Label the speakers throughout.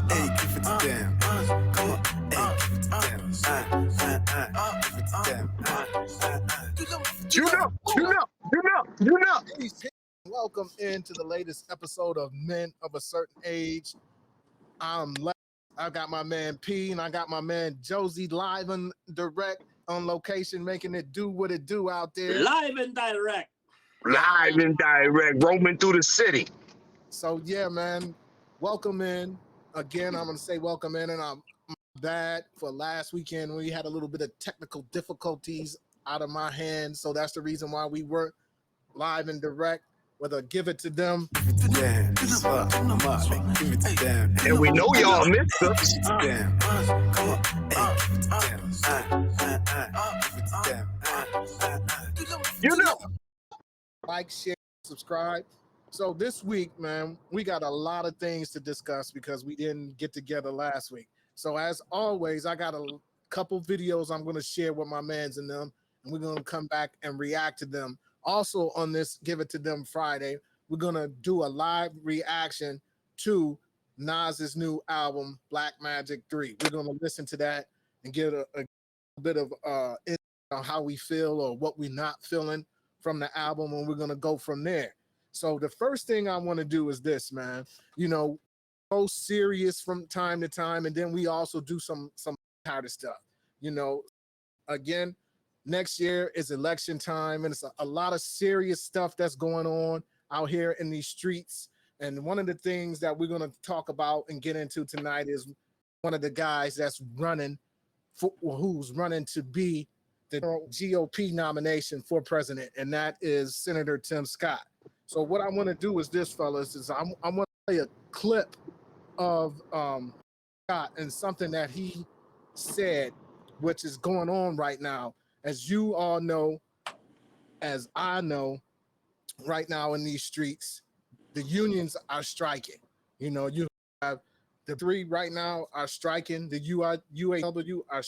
Speaker 1: Hey, give it to them. Come on. Hey, give it to them. Give it to them.
Speaker 2: You know. Welcome into the latest episode of Men of a Certain Age. I'm Les. I got my man P and I got my man Josie live and direct on location, making it do what it do out there.
Speaker 3: Live and direct.
Speaker 4: Roaming through the city.
Speaker 2: So yeah, man, welcome in. Again, I'm gonna say welcome in, and I'm bad for last weekend. We had a little bit of technical difficulties out of my hands, so that's the reason why we weren't live and direct. Whether give it to them.
Speaker 1: Give it to them. Give it to them.
Speaker 4: And we know y'all missed us.
Speaker 1: Give it to them. Come on. Hey, give it to them. Give it to them.
Speaker 4: You know.
Speaker 2: Like, share, subscribe. So this week, man, we got a lot of things to discuss because we didn't get together last week. So as always, I got a couple videos I'm going to share with my mans and them, and we're going to come back and react to them. Also on this Give It To Them Friday, we're going to do a live reaction to Nas's new album, Black Magic 3. We're going to listen to that and get a bit of insight on how we feel or what we're not feeling from the album, and we're going to go from there. So the first thing I want to do is this, man. You know, go serious from time to time, and then we also do some kind of stuff. You know, again, next year is election time, and it's a lot of serious stuff that's going on out here in these streets. And one of the things that we're going to talk about and get into tonight is one of the guys that's running, who's running to be the GOP nomination for president, and that is Senator Tim Scott. So what I want to do is this, fellas, is I want to play a clip of Scott and something that he said, which is going on right now. As you all know, as I know, right now in these streets, the unions are striking. You know, you have the three right now are striking. The UAW are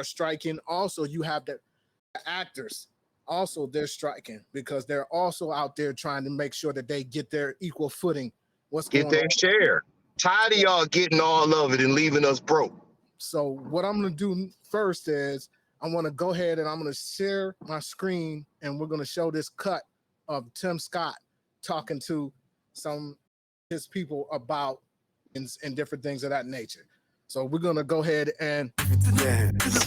Speaker 2: striking. Also, you have the actors. Also, they're striking because they're also out there trying to make sure that they get their equal footing.
Speaker 4: Get their share. Tired of y'all getting all of it and leaving us broke.
Speaker 2: So what I'm going to do first is I want to go ahead and I'm going to share my screen, and we're going to show this cut of Tim Scott talking to some of his people about and different things of that nature. So we're going to go ahead and
Speaker 1: Give it to them. Give it to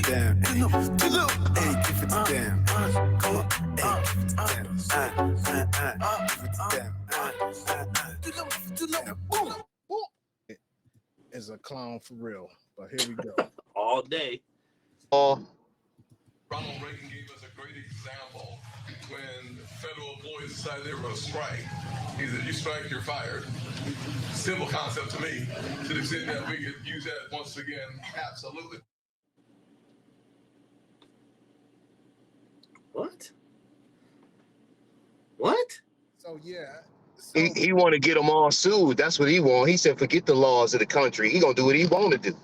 Speaker 1: them. Hey, give it to them. Come on. Hey, give it to them.
Speaker 2: it is a clown for real. But here we go.
Speaker 3: All day.
Speaker 5: Ronald Reagan gave us a great example when federal employees decided they were going to strike. He said, you strike, you're fired. Simple concept to me. To the extent that we could use that once again, absolutely.
Speaker 3: What?
Speaker 2: So yeah.
Speaker 4: He want to get them all sued. That's what he want. He said, forget the laws of the country. He gonna do what he want to do.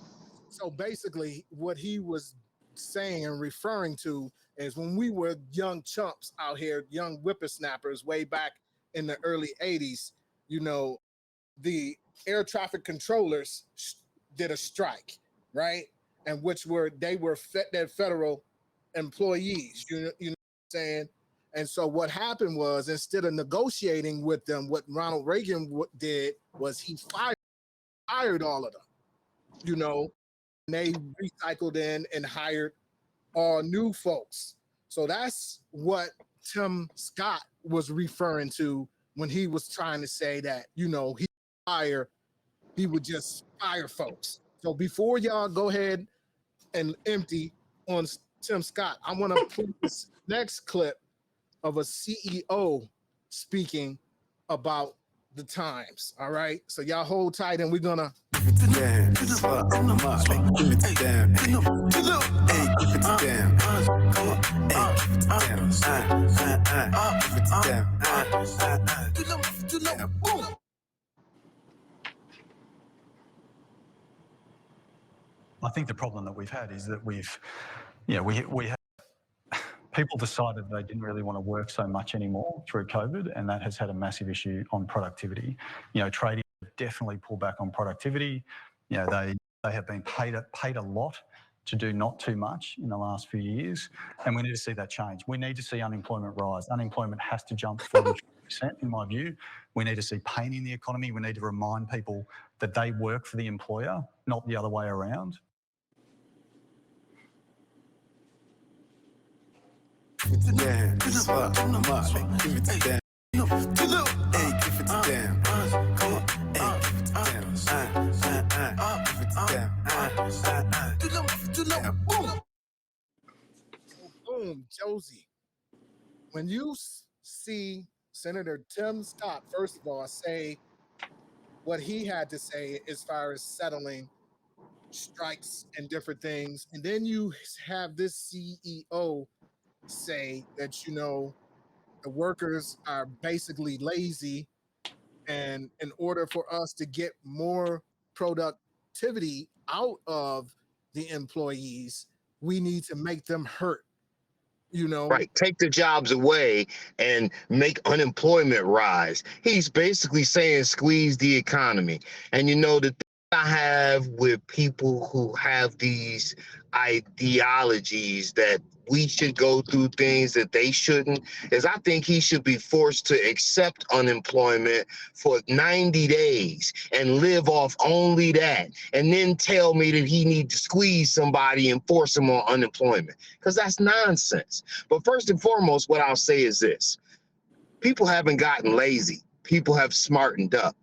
Speaker 2: So basically, what he was saying and referring to is when we were young chumps out here, young whippersnappers way back in the early 80s, you know, the air traffic controllers did a strike, right? And they were federal employees, you know what I'm saying? And so what happened was, instead of negotiating with them, what Ronald Reagan did was he fired all of them, you know, and they recycled in and hired all new folks. So that's what Tim Scott was referring to when he was trying to say that, you know, he would just fire folks. So before y'all go ahead and empty on Tim Scott, I want to put this next clip of a CEO speaking about the times. All right, so y'all hold tight, and we're gonna
Speaker 1: Give it to them. Give it to them. Hey, give it to them. Come on. Hey, give it to them.
Speaker 6: I think the problem that we've had is that we have people decided they didn't really want to work so much anymore through COVID, and that has had a massive issue on productivity. You know, trading definitely pull back on productivity. You know, they have been paid a lot to do not too much in the last few years, and we need to see that change. We need to see unemployment rise. Unemployment has to jump 40% in my view. We need to see pain in the economy. We need to remind people that they work for the employer, not the other way around.
Speaker 1: Give it to them. Give it to them. Give it to them. Hey, give it to them. Come on. Hey, give it to them. Give it to them. Boom.
Speaker 2: Boom, Josie. When you see Senator Tim Scott, first of all, say what he had to say as far as settling strikes and different things, and then you have this CEO say that, you know, the workers are basically lazy, and in order for us to get more productivity out of the employees, we need to make them hurt, you know.
Speaker 4: Right. Take the jobs away and make unemployment rise. He's basically saying squeeze the economy. And you know, the thing I have with people who have these ideologies that we should go through things that they shouldn't is I think he should be forced to accept unemployment for 90 days and live off only that, and then tell me that he needs to squeeze somebody and force him on unemployment, because that's nonsense. But first and foremost, what I'll say is this: people haven't gotten lazy. People have smartened up.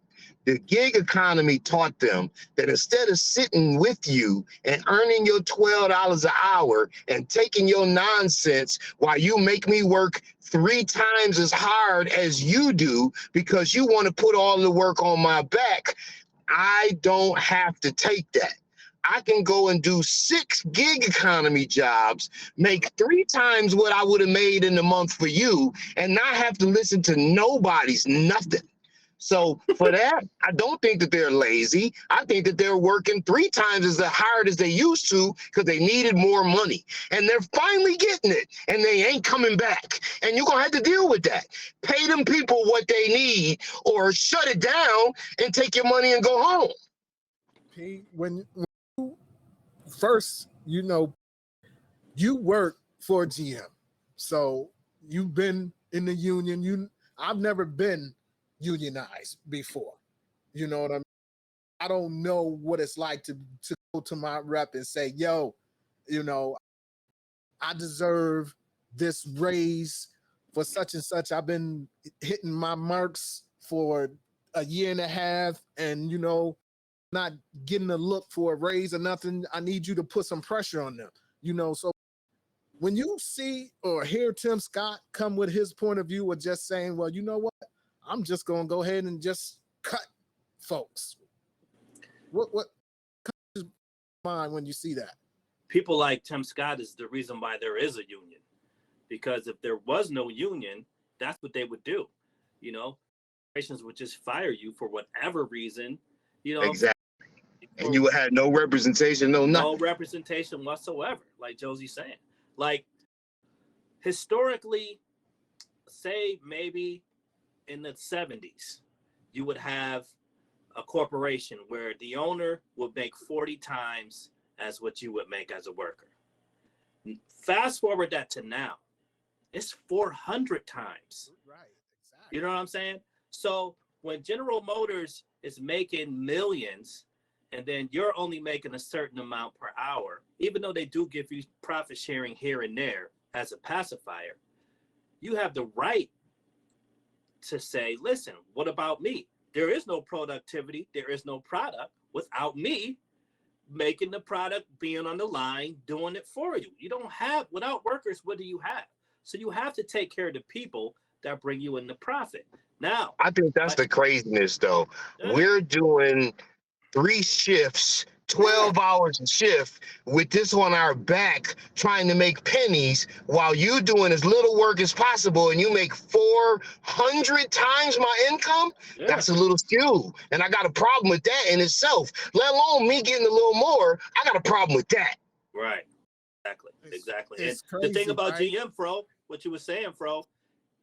Speaker 4: The gig economy taught them that instead of sitting with you and earning your $12 an hour and taking your nonsense while you make me work 3 times as hard as you do because you want to put all the work on my back, I don't have to take that. I can go and do 6 gig economy jobs, make 3 times what I would have made in a month for you, and not have to listen to nobody's nothing. So for that, I don't think that they're lazy. I think that they're working 3 times as hard as they used to because they needed more money. And they're finally getting it, and they ain't coming back. And you're going to have to deal with that. Pay them people what they need, or shut it down and take your money and go home.
Speaker 2: Pete, when you first, you know, you work for GM. So you've been in the union. I've never been unionized before. You know what I mean? I don't know what it's like to go to my rep and say, yo, you know, I deserve this raise for such and such. I've been hitting my marks for a year and a half, and, you know, not getting a look for a raise or nothing. I need you to put some pressure on them, you know. So when you see or hear Tim Scott come with his point of view of just saying, well, you know what, I'm just going to go ahead and just cut folks. What comes to mind when you see that?
Speaker 3: People like Tim Scott is the reason why there is a union, because if there was no union, that's what they would do. You know, corporations would just fire you for whatever reason, you know.
Speaker 4: Exactly. And you had no representation, no nothing.
Speaker 3: No representation whatsoever, like Josie's saying. Like, historically, say maybe in the 70s, you would have a corporation where the owner would make 40 times as what you would make as a worker. Fast forward that to now, it's 400 times.
Speaker 2: Right, exactly.
Speaker 3: You know what I'm saying? So when General Motors is making millions, and then you're only making a certain amount per hour, even though they do give you profit sharing here and there as a pacifier, you have the right to say, listen, what about me? There is no productivity, there is no product without me making the product, being on the line, doing it for you. You don't have, without workers, what do you have? So you have to take care of the people that bring you in the profit. Now,
Speaker 4: I think that's the craziness, though.
Speaker 3: Yeah.
Speaker 4: We're doing 3 shifts, 12 hours a shift with this on our back, trying to make pennies while you doing as little work as possible, and you make 400 times my income.
Speaker 3: Yeah.
Speaker 4: That's a little skew, and I got a problem with that in itself. Let alone me getting a little more. I got a problem with that.
Speaker 3: Right. Exactly.
Speaker 2: It's
Speaker 3: And
Speaker 2: crazy,
Speaker 3: the thing about
Speaker 2: right?
Speaker 3: GM, Fro, what you were saying, Fro,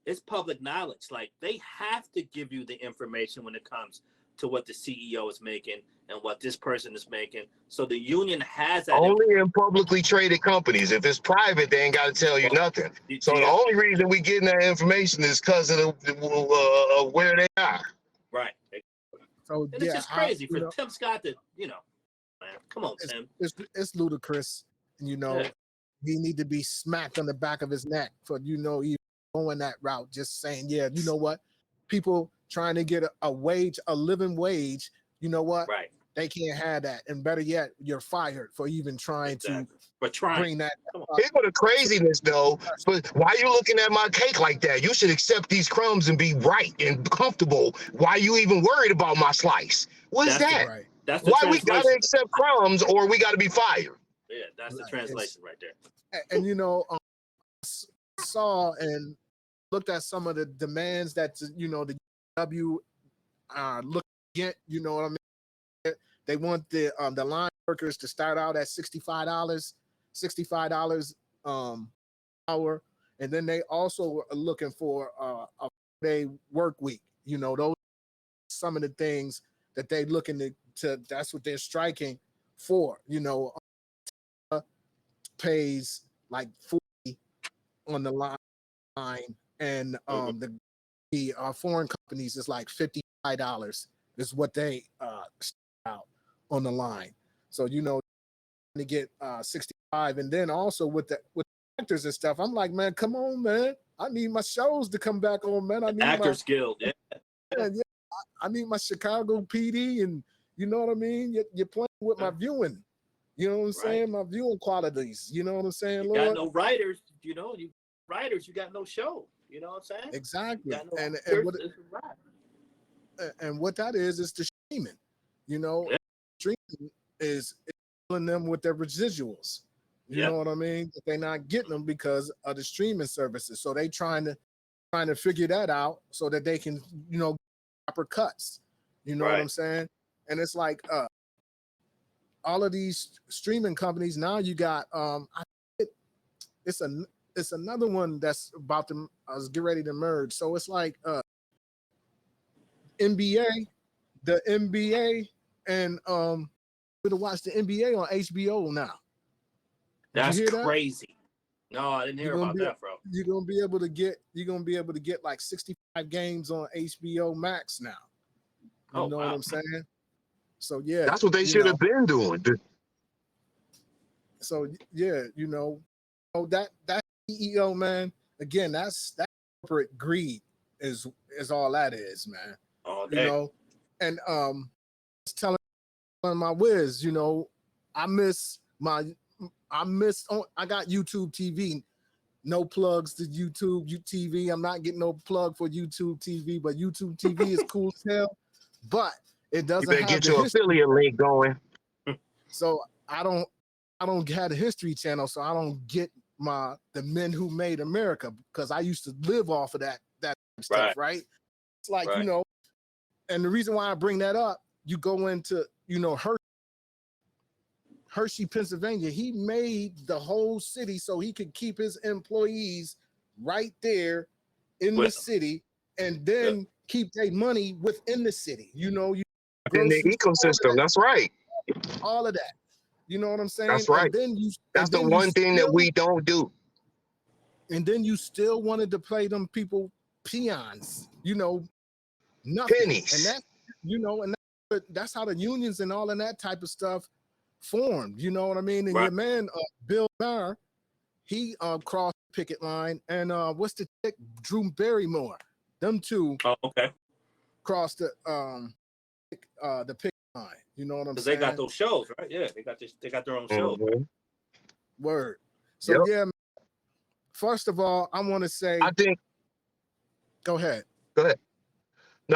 Speaker 3: it's public knowledge. Like, they have to give you the information when it comes to what the CEO is making and what this person is making. So the union has that.
Speaker 4: Only in publicly traded companies. If it's private, they ain't got to tell you nothing. So the only reason we getting that information is because of where they are.
Speaker 3: Right.
Speaker 2: So
Speaker 3: and it's just crazy for Tim Scott to, man, come on, Tim.
Speaker 2: It's ludicrous. He need to be smacked on the back of his neck for, even going that route, just saying, yeah, you know what? People trying to get a wage, a living wage, you know what?
Speaker 3: Right.
Speaker 2: They can't have that. And better yet, you're fired for even trying to bring that.
Speaker 4: Here's the craziness, though. But why are you looking at my cake like that? You should accept these crumbs and be right and comfortable. Why are you even worried about my slice? What is that?
Speaker 3: That's the
Speaker 4: why we got to accept crumbs or we got to be fired?
Speaker 3: Yeah, that's the translation right there.
Speaker 2: And, saw and looked at some of the demands that, the W look at, you know what I mean? They want the line workers to start out at $65 hour, and then they also are looking for a 4-day work week. Those some of the things that they looking to. That's what they're striking for. Pays like 40 on the line, and the foreign companies is like $55 is what they out on the line. So to get 65, and then also with the actors and stuff, I'm like, man, come on, man, I need my shows to come back on, man. I need
Speaker 3: Actors Guild,
Speaker 2: I need my Chicago PD, and you know what I mean. You're playing with my viewing. You know what I'm saying? My viewing qualities. You know what I'm saying, Lord?
Speaker 3: You got no writers. You got no show. You know what I'm saying?
Speaker 2: Exactly. And what that is the streaming. Streaming is killing them with their residuals. You know what I mean? They're not getting them because of the streaming services. So they trying to figure that out so that they can, proper cuts. You know what I'm saying? And it's like all of these streaming companies now. You got it's another one that's about to get ready to merge. So it's like NBA, the NBA, and we're to watch the NBA on HBO now.
Speaker 3: That's crazy. No, I didn't hear about that, bro.
Speaker 2: You're gonna be able to get like 65 games on HBO Max now. You know what I'm saying? So yeah,
Speaker 4: that's what they should have been doing.
Speaker 2: So yeah, that CEO, man. Again, that's corporate greed is all that is, man.
Speaker 3: All day.
Speaker 2: And telling my whiz, I got YouTube TV. No plugs to YouTube TV. I'm not getting no plug for YouTube TV, but YouTube TV is cool as hell. But it doesn't.
Speaker 4: You better get your affiliate link going.
Speaker 2: So I don't have a History Channel, so I don't get the Men Who Made America, because I used to live off of that stuff, right? It's like, and the reason why I bring that up, you go into, Hershey, Pennsylvania, he made the whole city so he could keep his employees right there in the city, and then keep their money within the city. In
Speaker 4: the ecosystem. That's right.
Speaker 2: All of that. You know what I'm saying?
Speaker 4: That's right. That's the one thing that we don't do.
Speaker 2: And then you still wanted to play them people peons, nothing.
Speaker 4: Pennies.
Speaker 2: And that's how the unions and all of that type of stuff formed. You know what I mean? And your man, Bill Maher, he crossed the picket line. And what's the chick? Drew Barrymore. Them two crossed the picket line. You know what I'm saying?
Speaker 3: Because they got those shows, right? Yeah, they got their own shows.
Speaker 2: Word. So yeah, man, first of all, I want to say, go ahead.
Speaker 4: No,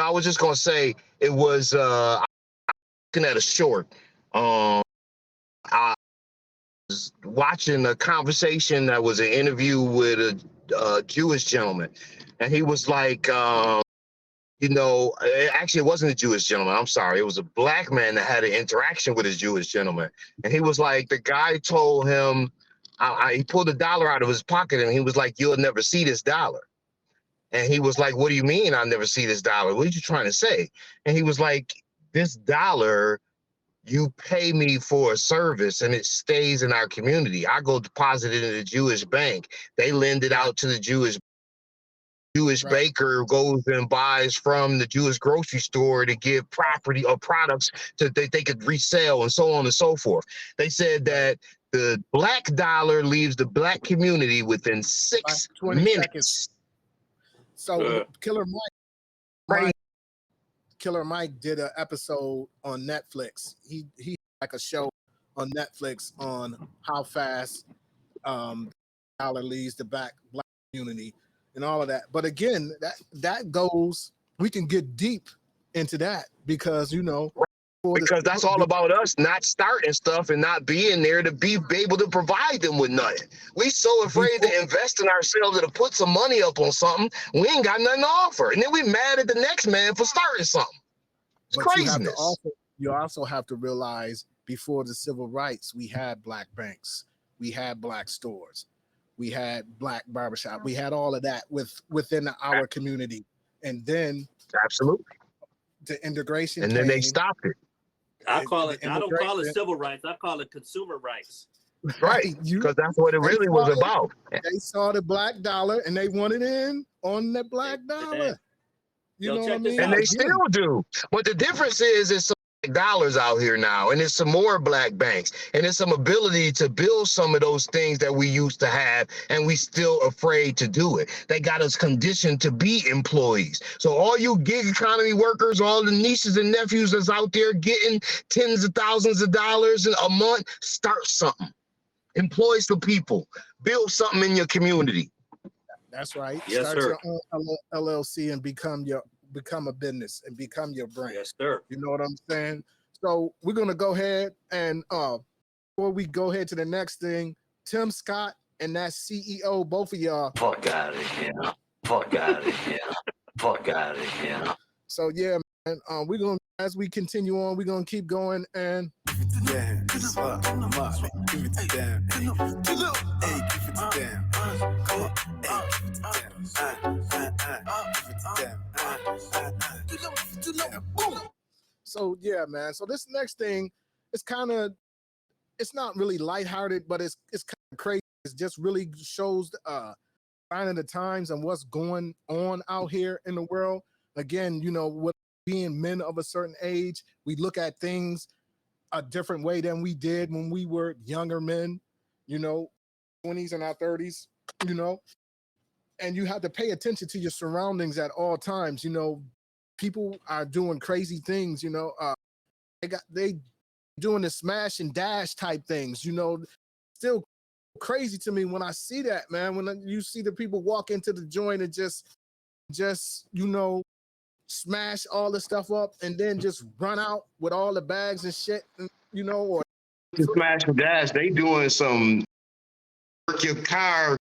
Speaker 4: I was just gonna say it was looking at a short. I was watching a conversation that was an interview with a Jewish gentleman, and he was like, actually, it wasn't a Jewish gentleman. I'm sorry. It was a black man that had an interaction with his Jewish gentleman. And he was like, the guy told him, he pulled $1 out of his pocket, and he was like, you'll never see this dollar. And he was like, what do you mean I'll never see this dollar? What are you trying to say? And he was like, this dollar, you pay me for a service and it stays in our community. I go deposit it in the Jewish bank. They lend it out to the Jewish baker goes and buys from the Jewish grocery store to give property or products that they could resell and so on and so forth. They said that the black dollar leaves the black community within 20 minutes. Seconds.
Speaker 2: So Killer Mike did an episode on Netflix. He like a show on Netflix on how fast dollar leaves the black community and all of that. But again, that goes, we can get deep into that because, you know,
Speaker 4: because that's all about us not starting stuff and not being there to be able to provide them with nothing. We so afraid to invest in ourselves and to put some money up on something, we ain't got nothing to offer. And then we mad at the next man for starting something. It's craziness.
Speaker 2: You also have to realize before the civil rights, we had black banks, we had black stores, we had black barbershop, we had all of that within our community. And then
Speaker 4: absolutely
Speaker 2: the integration
Speaker 4: and then they stopped it.
Speaker 3: I don't call it civil rights, I call it consumer rights.
Speaker 4: Right, because that's what it really was about.
Speaker 2: They saw the black dollar and they wanted in on the black dollar. You know what I mean?
Speaker 4: And they still do. But the difference is some dollars out here now, and there's some more black banks, and there's some ability to build some of those things that we used to have, and we still afraid to do it. They got us conditioned to be employees. So all you gig economy workers, all the nieces and nephews that's out there getting tens of thousands of dollars a month, start something. Employ some people. Build something in your community.
Speaker 2: That's right.
Speaker 3: Yes,
Speaker 2: Start
Speaker 3: sir.
Speaker 2: your own LLC and become a business and become your brand.
Speaker 3: Yes, sir.
Speaker 2: You know what I'm saying? So we're gonna go ahead and before we go ahead to the next thing, Tim Scott and that CEO, both of y'all.
Speaker 7: Fuck out of here. Fuck out of here. Fuck out of here.
Speaker 2: So yeah, man. We're gonna, as we continue on, we're gonna keep going and
Speaker 1: Yeah, this fuck, I'm up. Give it to them. Hey, give it to them. Come on, hey, give it to them. Give it to them.
Speaker 2: so yeah, man. So this next thing is it's not really lighthearted, but it's kind of crazy. It just really shows sign of the times and what's going on out here in the world. Again, you know, with being men of a certain age, we look at things a different way than we did when we were younger men, you know, 20s and our 30s, you know, and you have to pay attention to your surroundings at all times. You know, people are doing crazy things, you know, they doing the smash and dash type things, you know, still crazy to me when I see that, man, when you see the people walk into the joint and just, you know, smash all the stuff up and then just run out with all the bags and shit, you know, or
Speaker 4: smash and dash. They doing some work your car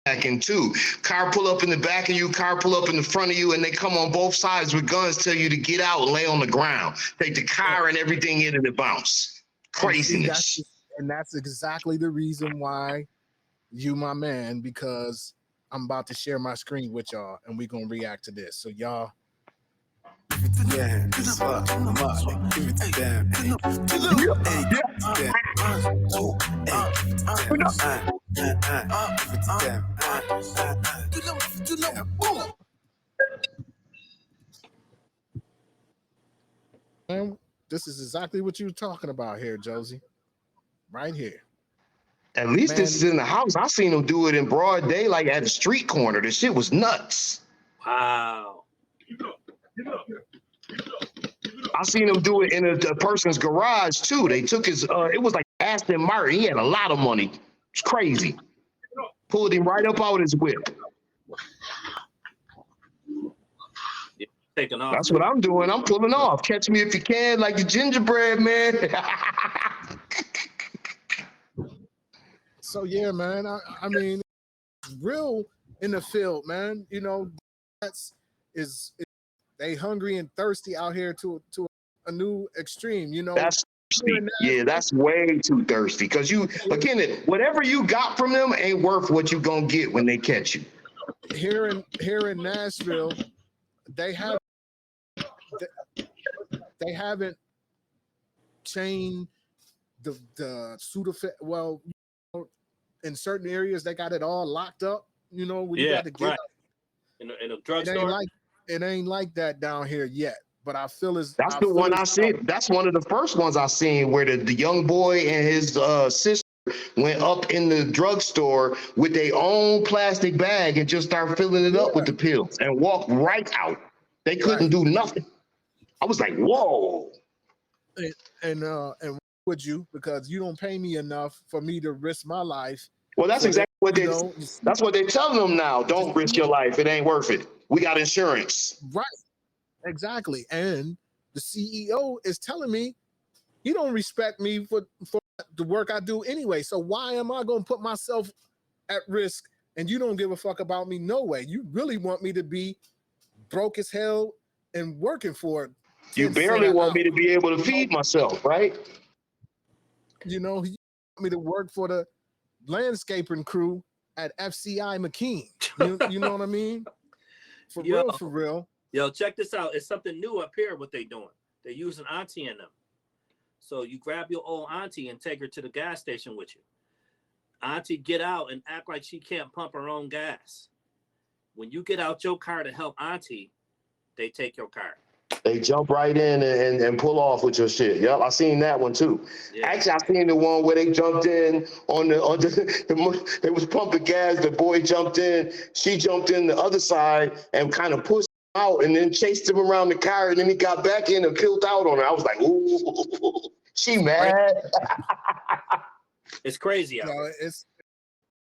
Speaker 4: back in too. Car pull up in the back of you, car pull up in the front of you, and they come on both sides with guns, tell you to get out and lay on the ground. Take the car and everything in and it bounce. Craziness.
Speaker 2: And that's exactly the reason why you my man, because I'm about to share my screen with y'all and we're gonna react to this. So y'all.
Speaker 1: Yeah, this fuck, I'm up. Give it to them. Hey, give it to them. Give it to them.
Speaker 2: And this is exactly what you were talking about here, Josie. Right here.
Speaker 4: At least this is in the house. I seen them do it in broad daylight at the street corner. The shit was nuts.
Speaker 3: Wow.
Speaker 4: I seen him do it in a person's garage too. They took his, it was like Aston Martin. He had a lot of money. It's crazy. Pulled him right up out his whip.
Speaker 3: Taking off.
Speaker 4: That's what I'm doing. I'm pulling off. Catch me if you can, like the gingerbread man.
Speaker 2: So yeah, man. I mean, it's real in the field, man. You know, is they hungry and thirsty out here to a new extreme. You know,
Speaker 4: that's that's way too thirsty. Because you again, whatever you got from them ain't worth what you gonna get when they catch you. Here
Speaker 2: in Nashville, they have they haven't changed the Sudafed. Well, in certain areas they got it all locked up. You know, when you got to get
Speaker 3: right. In a drugstore.
Speaker 2: It ain't like that down here yet. But I feel as
Speaker 4: That's the one I see. That's one of the first ones I seen where the young boy and his sister went up in the drugstore with their own plastic bag and just started filling it up with the pills and walked right out. They couldn't do nothing. I was like, whoa.
Speaker 2: And would you, because you don't pay me enough for me to risk my life.
Speaker 4: Well, that's exactly what that's what they're telling them now. Don't risk your life. It ain't worth it. We got insurance.
Speaker 2: Right. Exactly. And the CEO is telling me he don't respect me for the work I do anyway. So why am I going to put myself at risk and you don't give a fuck about me? No way. You really want me to be broke as hell and working for it.
Speaker 4: You barely want me to be able to feed myself, right?
Speaker 2: You know, you want me to work for the landscaping crew at FCI McKean. You know what I mean? For real.
Speaker 3: Yo, check this out. It's something new up here, what they doing. They're using auntie in them. So you grab your old auntie and take her to the gas station with you. Auntie get out and act like she can't pump her own gas. When you get out your car to help auntie, they take your car.
Speaker 4: They jump right in and pull off with your shit. Yep, I seen that one too. Yeah. Actually, I seen the one where they jumped in they was pumping gas. The boy jumped in. She jumped in the other side and kind of pushed him out and then chased him around the car. And then he got back in and peeled out on her. I was like, ooh, she mad.
Speaker 3: It's crazy out here.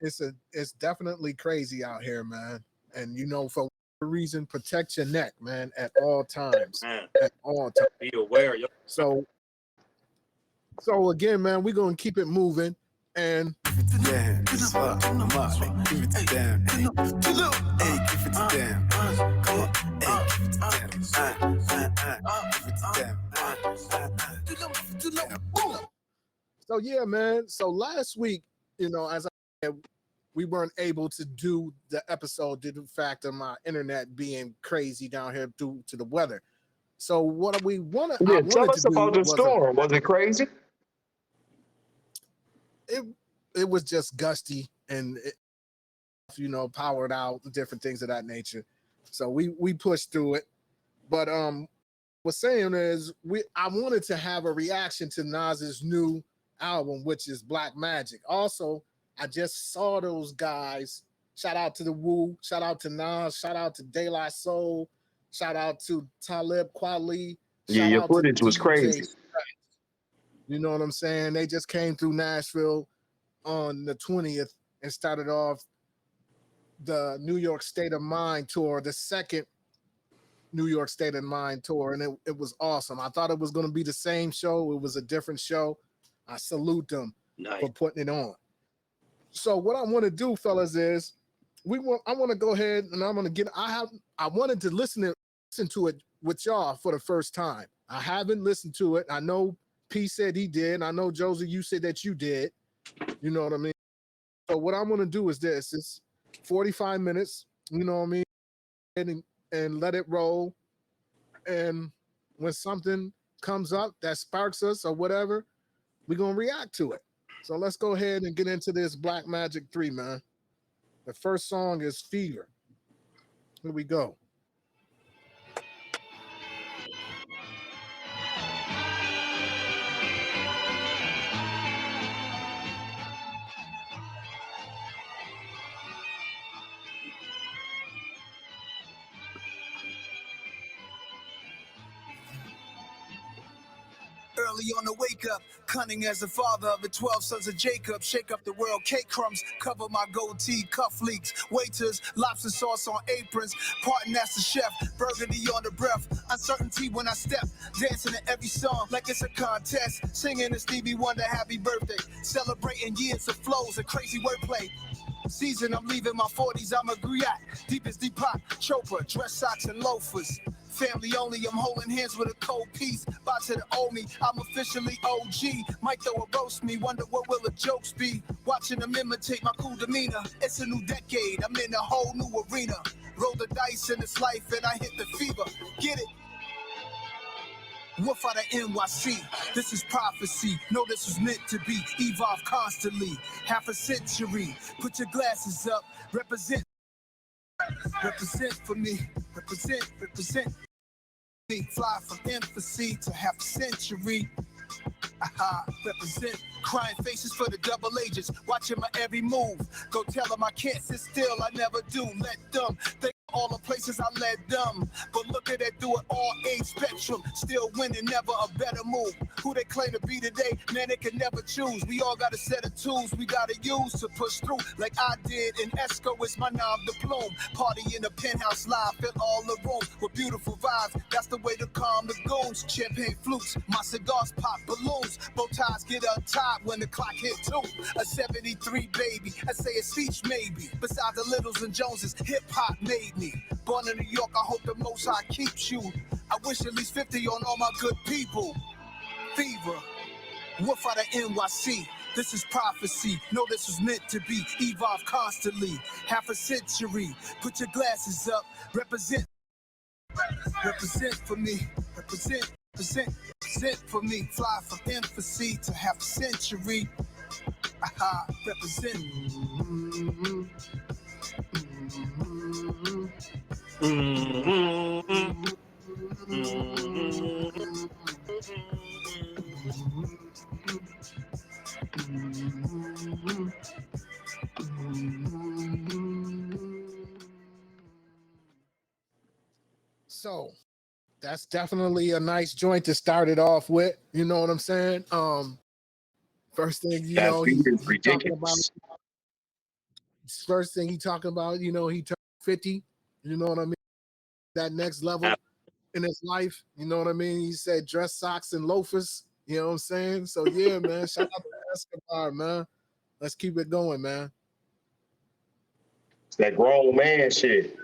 Speaker 2: It's definitely crazy out here, man. And you know, for reason, protect your neck, man, at all times. At all times.
Speaker 3: Be aware. Yo.
Speaker 2: So again, man, we're gonna keep it moving and
Speaker 1: give it to them. Hey, give it to them. Come on, hey, give it to them.
Speaker 2: So yeah, man. So last week, you know, as I said, we weren't able to do the episode due to the fact of my internet being crazy down here due to the weather. So what we want to
Speaker 4: tell us about the storm. Was it crazy?
Speaker 2: It was just gusty and powered out, different things of that nature. So we pushed through it. But what's saying is I wanted to have a reaction to Nas's new album, which is Black Magic. Also, I just saw those guys. Shout out to the Wu, shout out to Nas, shout out to De La Soul, shout out to Talib Kweli.
Speaker 4: Yeah, your footage was crazy.
Speaker 2: You know what I'm saying? They just came through Nashville on the 20th and started off the New York State of Mind tour, the second New York State of Mind tour, and it was awesome. I thought it was going to be the same show. It was a different show. I salute them for putting it on. So what I want to do, fellas, is I want to go ahead and I'm going to I wanted to listen to it with y'all for the first time. I haven't listened to it. I know P said he did. I know Josie, you said that you did. You know what I mean? So what I'm going to do is this. It's 45 minutes, you know what I mean? And let it roll. And when something comes up that sparks us or whatever, we're going to react to it. So let's go ahead and get into this Black Magic 3, man. The first song is Fever. Here we go.
Speaker 8: Early on the wake up, cunning as the father of the 12 sons of Jacob. Shake up the world, cake crumbs, cover my goatee, cuff leaks. Waiters, lobster sauce on aprons, parting as the chef, burgundy on the breath. Uncertainty when I step, dancing in every song like it's a contest. Singing a Stevie Wonder happy birthday, celebrating years of flows and crazy wordplay. Season, I'm leaving my 40s, I'm a griot. Deep as Deepak, Chopra, dress socks and loafers. Family only, I'm holding hands with a cold piece. About to the owe me, I'm officially OG. Might throw a roast me, wonder what will the jokes be. Watching them imitate my cool demeanor. It's a new decade, I'm in a whole new arena. Roll the dice in this life and I hit the fever. Get it? Wolf out of NYC, this is prophecy. No, this was meant to be. Evolve constantly, half a century. Put your glasses up, represent for me. Represent me. Fly from infancy to half a century. Represent crying faces for the double agents, watching my every move. Go tell them I can't sit still, I never do. Let them think all the places I led them. But look at that, do it all age spectrum. Still winning, never a better move. Who they claim to be today, man, they can never choose. We all got a set of tools we gotta use to push through, like I did in Esco. It's my nom de plume. Party in the penthouse live, fill all the rooms with beautiful vibes. That's the way to calm the goons. Champagne flutes, my cigars pop balloons. Bow ties get untied when the clock hit 2. A 73 baby, I say a speech maybe. Besides the Littles and Joneses, hip hop made me. Born in New York, I hope the Most High keeps you. I wish at least 50 on all my good people. Fever, wolf out of NYC. This is prophecy. No, this was meant to be. Evolve constantly, half a century. Put your glasses up, represent for me. Represent for me. Fly from infancy to half a century. Represent.
Speaker 2: So that's definitely a nice joint to start it off with. You know what I'm saying? First thing you know, he talking about. First thing he talking about, you know, he turned 50. You know what I mean? That next level in his life. You know what I mean? He said dress socks and loafers. You know what I'm saying? So yeah, man. Shout out to Escobar, man. Let's keep it going, man.
Speaker 4: It's that grown man shit.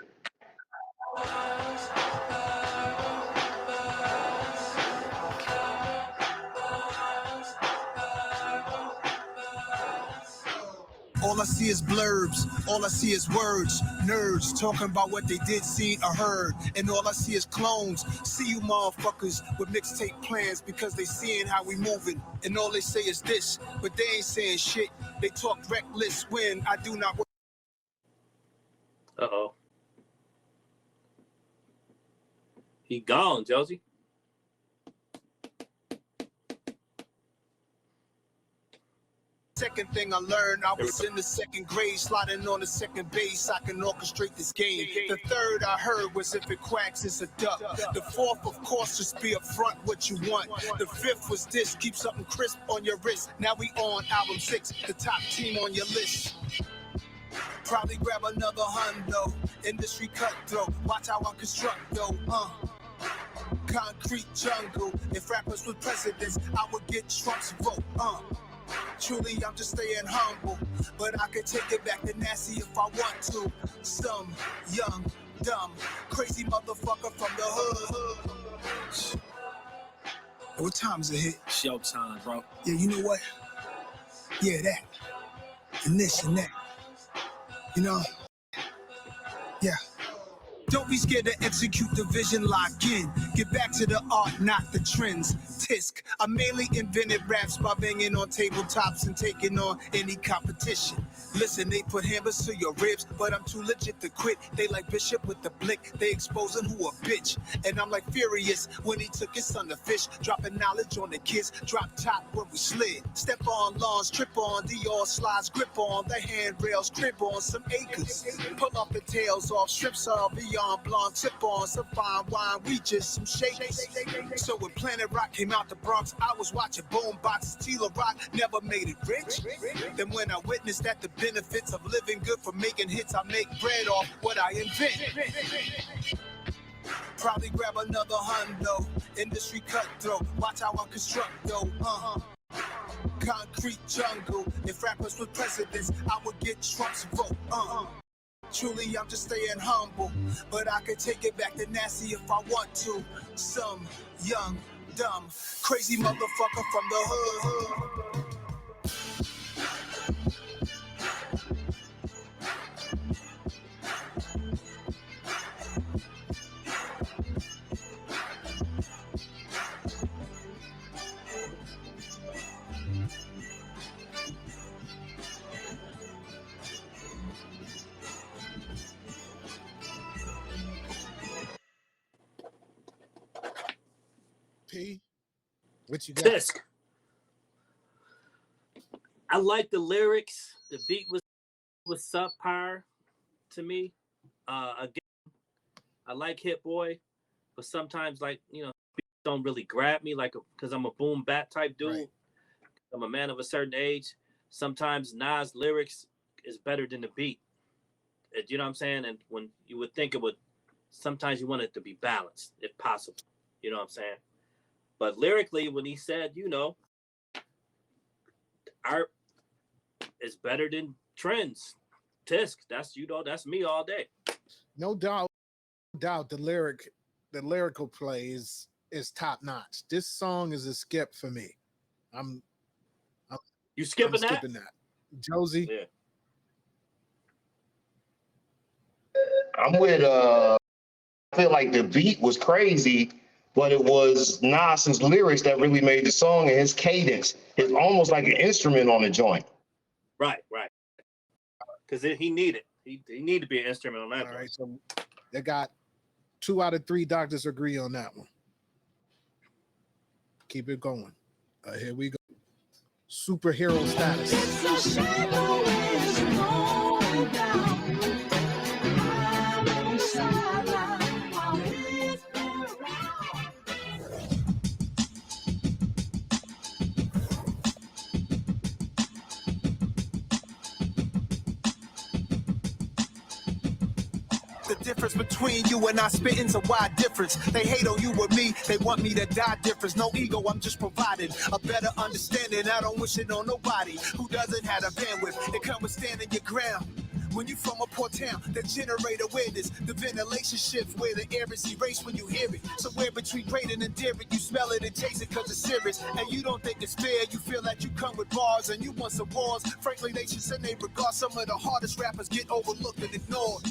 Speaker 8: All I see is blurbs, all I see is words. Nerds talking about what they did, seen, or heard. And all I see is clones. See you motherfuckers with mixtape plans because they seeing how we moving. And all they say is this, but they ain't saying shit. They talk reckless when I do not.
Speaker 3: Uh-oh. He gone, Josie.
Speaker 8: Second thing I learned, I was in the second grade, sliding on the second base. I can orchestrate this game. The third I heard was if it quacks, it's a duck. The fourth, of course, just be upfront what you want. The fifth was this, keep something crisp on your wrist. Now we on album 6, the top team on your list. Probably grab another hundo, industry cutthroat. Watch how I construct though, concrete jungle. If rappers were presidents, I would get Trump's vote, Truly, I'm just staying humble, but I could take it back to nasty if I want to. Some young, dumb, crazy motherfucker from the hood. What time is it hit?
Speaker 7: Showtime, bro.
Speaker 8: Yeah, you know what? Yeah, that. And this and that. You know? Yeah. Don't be scared to execute the vision, lock in. Get back to the art, not the trends. Tisk, I mainly invented raps by banging on tabletops and taking on any competition. Listen, they put hammers to your ribs, but I'm too legit to quit. They like Bishop with the blick, they exposing who a bitch. And I'm like Furious when he took his son to fish, dropping knowledge on the kids, drop top when we slid. Step on lawns, trip on Dior slides, grip on the handrails, crib on some acres. Pull off the tails off, strips off beyond blonde, tip on some fine wine, we just some shakers. So when Planet Rock came out the Bronx, I was watching boom boxes, Tila Rock never made it rich. Then when I witnessed that the benefits of living good for making hits, I make bread off what I invent. Probably grab another hundo, industry cutthroat, watch how I construct though, concrete jungle, if rappers were presidents, I would get Trump's vote, Truly, I'm just staying humble, but I could take it back to nasty if I want to. Some young, dumb, crazy motherfucker from the hood.
Speaker 2: What you got?
Speaker 3: Tisk. I like the lyrics. The beat was subpar to me. Again, I like Hit Boy, but sometimes like beats don't really grab me because I'm a boom bap type dude.
Speaker 2: Right.
Speaker 3: I'm a man of a certain age. Sometimes Nas lyrics is better than the beat. You know what I'm saying? And when you would think it would, sometimes you want it to be balanced if possible. You know what I'm saying? But lyrically, when he said, art is better than trends. Tisk, that's me all day.
Speaker 2: No doubt, the lyrical play is top notch. This song is a skip for me.
Speaker 3: You skipping that?
Speaker 2: Skipping that. Josie.
Speaker 3: Yeah.
Speaker 4: I'm with I feel like the beat was crazy, but it was Nas's lyrics that really made the song, and his cadence. It's almost like an instrument on the joint.
Speaker 3: Right. Because he needed to be an instrument on that.
Speaker 2: All right, so they got 2 out of 3 doctors agree on that one. Keep it going. Here we go. Superhero status.
Speaker 8: The difference between you and I spitting's a wide difference. They hate on you or me, they want me to die difference. No ego, I'm just providing a better understanding. I don't wish it on nobody who doesn't have a bandwidth. It comes with standing your ground. When you from a poor town, that generate awareness. The ventilation shifts where the air is erased when you hear it. Somewhere between great and endearing, you smell it and taste it cause it's serious. And you don't think it's fair, you feel like you come with bars and you want some wars. Frankly, they should send their regards. Some of the hardest rappers get overlooked and ignored.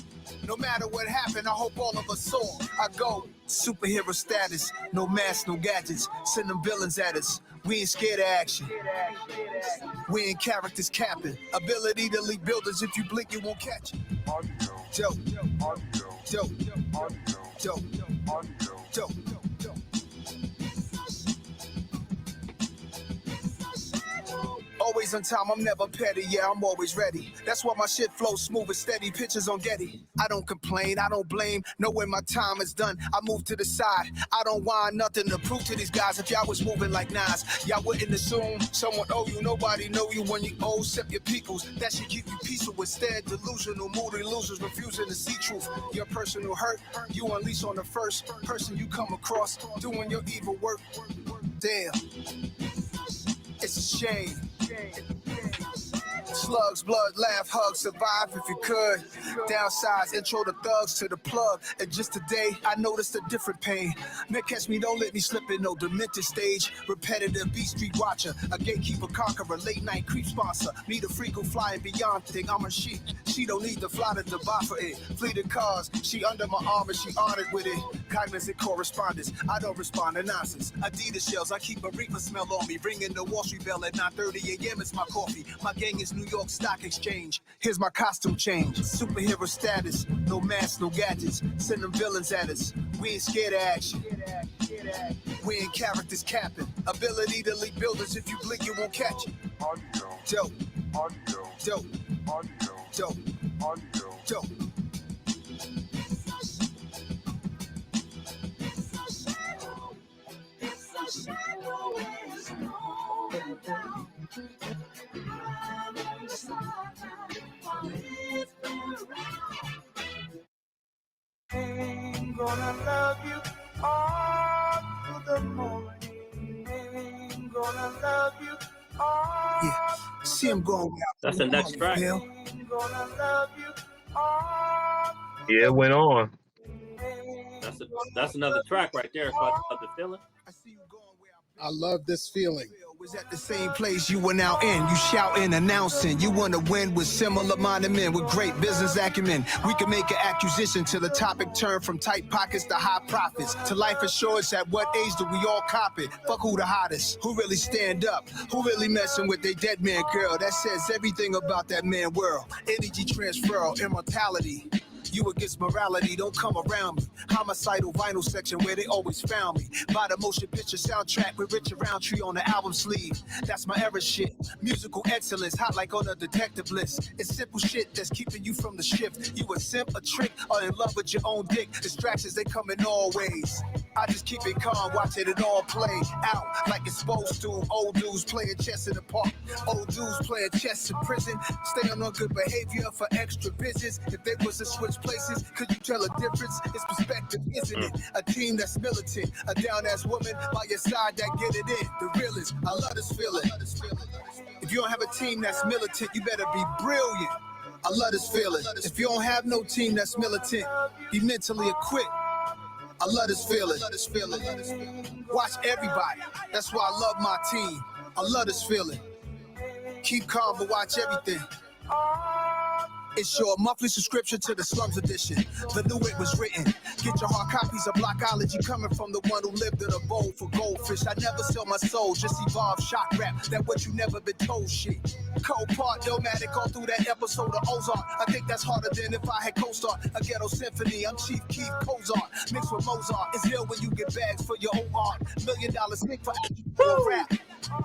Speaker 8: No matter what happened, I hope all of us soar. I go superhero status, no masks, no gadgets. Send them villains at us. We ain't scared of action. We ain't characters capping. Ability to lead buildings. If you blink, you won't catch it. Joe. Joe. Joe. Joe. Always on time, I'm never petty, yeah, I'm always ready. That's why my shit flows smooth and steady, pictures on Getty. I don't complain, I don't blame, know when my time is done, I move to the side. I don't want nothing to prove to these guys. If y'all was moving like Nas, y'all wouldn't assume someone owe you. Nobody know you when you owe, except your peoples. That should keep you peaceful instead. Delusional, moody losers refusing to see truth. Your personal hurt, you unleash on the first person you come across, doing your evil work. Damn, it's a shame. Slugs, blood, laugh, hug, survive if you could. Downsides, intro the thugs to the plug. And just today, I noticed a different pain. Man, catch me, don't let me slip in no demented stage. Repetitive beat street watcher, a gatekeeper conqueror, late night creep sponsor. Need a freak who flying beyond thing. I'm a sheep. She don't need to fly to Dubai for it. Fleeting cars, she under my arm and she honored with it. Cognizant correspondence, I don't respond to nonsense. Adidas shells, I keep a reefer smell on me. Ringing the Wall Street bell at 9:30 a.m. It's my coffee. My gang is New York Stock Exchange. Here's my costume change. Superhero status, no masks, no gadgets. Send them villains at us. We ain't scared of action. We ain't characters capping. Ability to lead buildings. If you blink, you won't catch it. Dope. Dope. Dope. Dope.
Speaker 9: I'm gonna love you all through the morning. I'm gonna love you all.
Speaker 8: Yeah, see him going out.
Speaker 3: That's the next track.
Speaker 8: Bill.
Speaker 9: I'm gonna love you all.
Speaker 4: Yeah, it went on.
Speaker 3: That's another track right there called The Feeling.
Speaker 8: I see you going where
Speaker 2: I love this feeling.
Speaker 8: was at the same place you were now in. You shouting, announcing. You want to win with similar-minded men with great business acumen. We can make an accusation to the topic turn from tight pockets to high profits. To life assurance, at what age do we all cop it? Fuck who the hottest, who really stand up, who really messing with their dead man girl. That says everything about that man world. Energy transfer, immortality. You against morality, don't come around me. Homicidal vinyl section where they always found me. By the motion picture soundtrack with Richard Roundtree on the album sleeve. That's my era shit. Musical excellence, hot like on a detective list. It's simple shit that's keeping you from the shift. You a simp, a trick, or in love with your own dick. Distractions, they come in all ways. I just keep it calm, watching it all play out like it's supposed to. Old dudes playing chess in the park. Old dudes playing chess in prison. Stay on good behavior for extra visits. If they was to switch places, could you tell a difference? It's perspective, isn't it? A team that's militant, a down-ass woman by your side that get it in. The realest, I love this feeling. If you don't have a team that's militant, you better be brilliant. I love this feeling. If you don't have no team that's militant, be mentally equipped. I love this feeling. Watch everybody. That's why I love my team. I love this feeling. Keep calm, but watch everything. It's your monthly subscription to the Slums Edition. The new it was written. Get your hard copies of Blockology coming from the one who lived in a bowl for goldfish. I never sell my soul, just evolve shock rap. That what you never been told shit. Cold part, Illmatic all through that episode of Ozark. I think that's harder than if I had co-starred a ghetto symphony. I'm Chief Keef Cozart, mixed with Mozart. It's ill when you get bags for your own art. $1 million sneak for rap.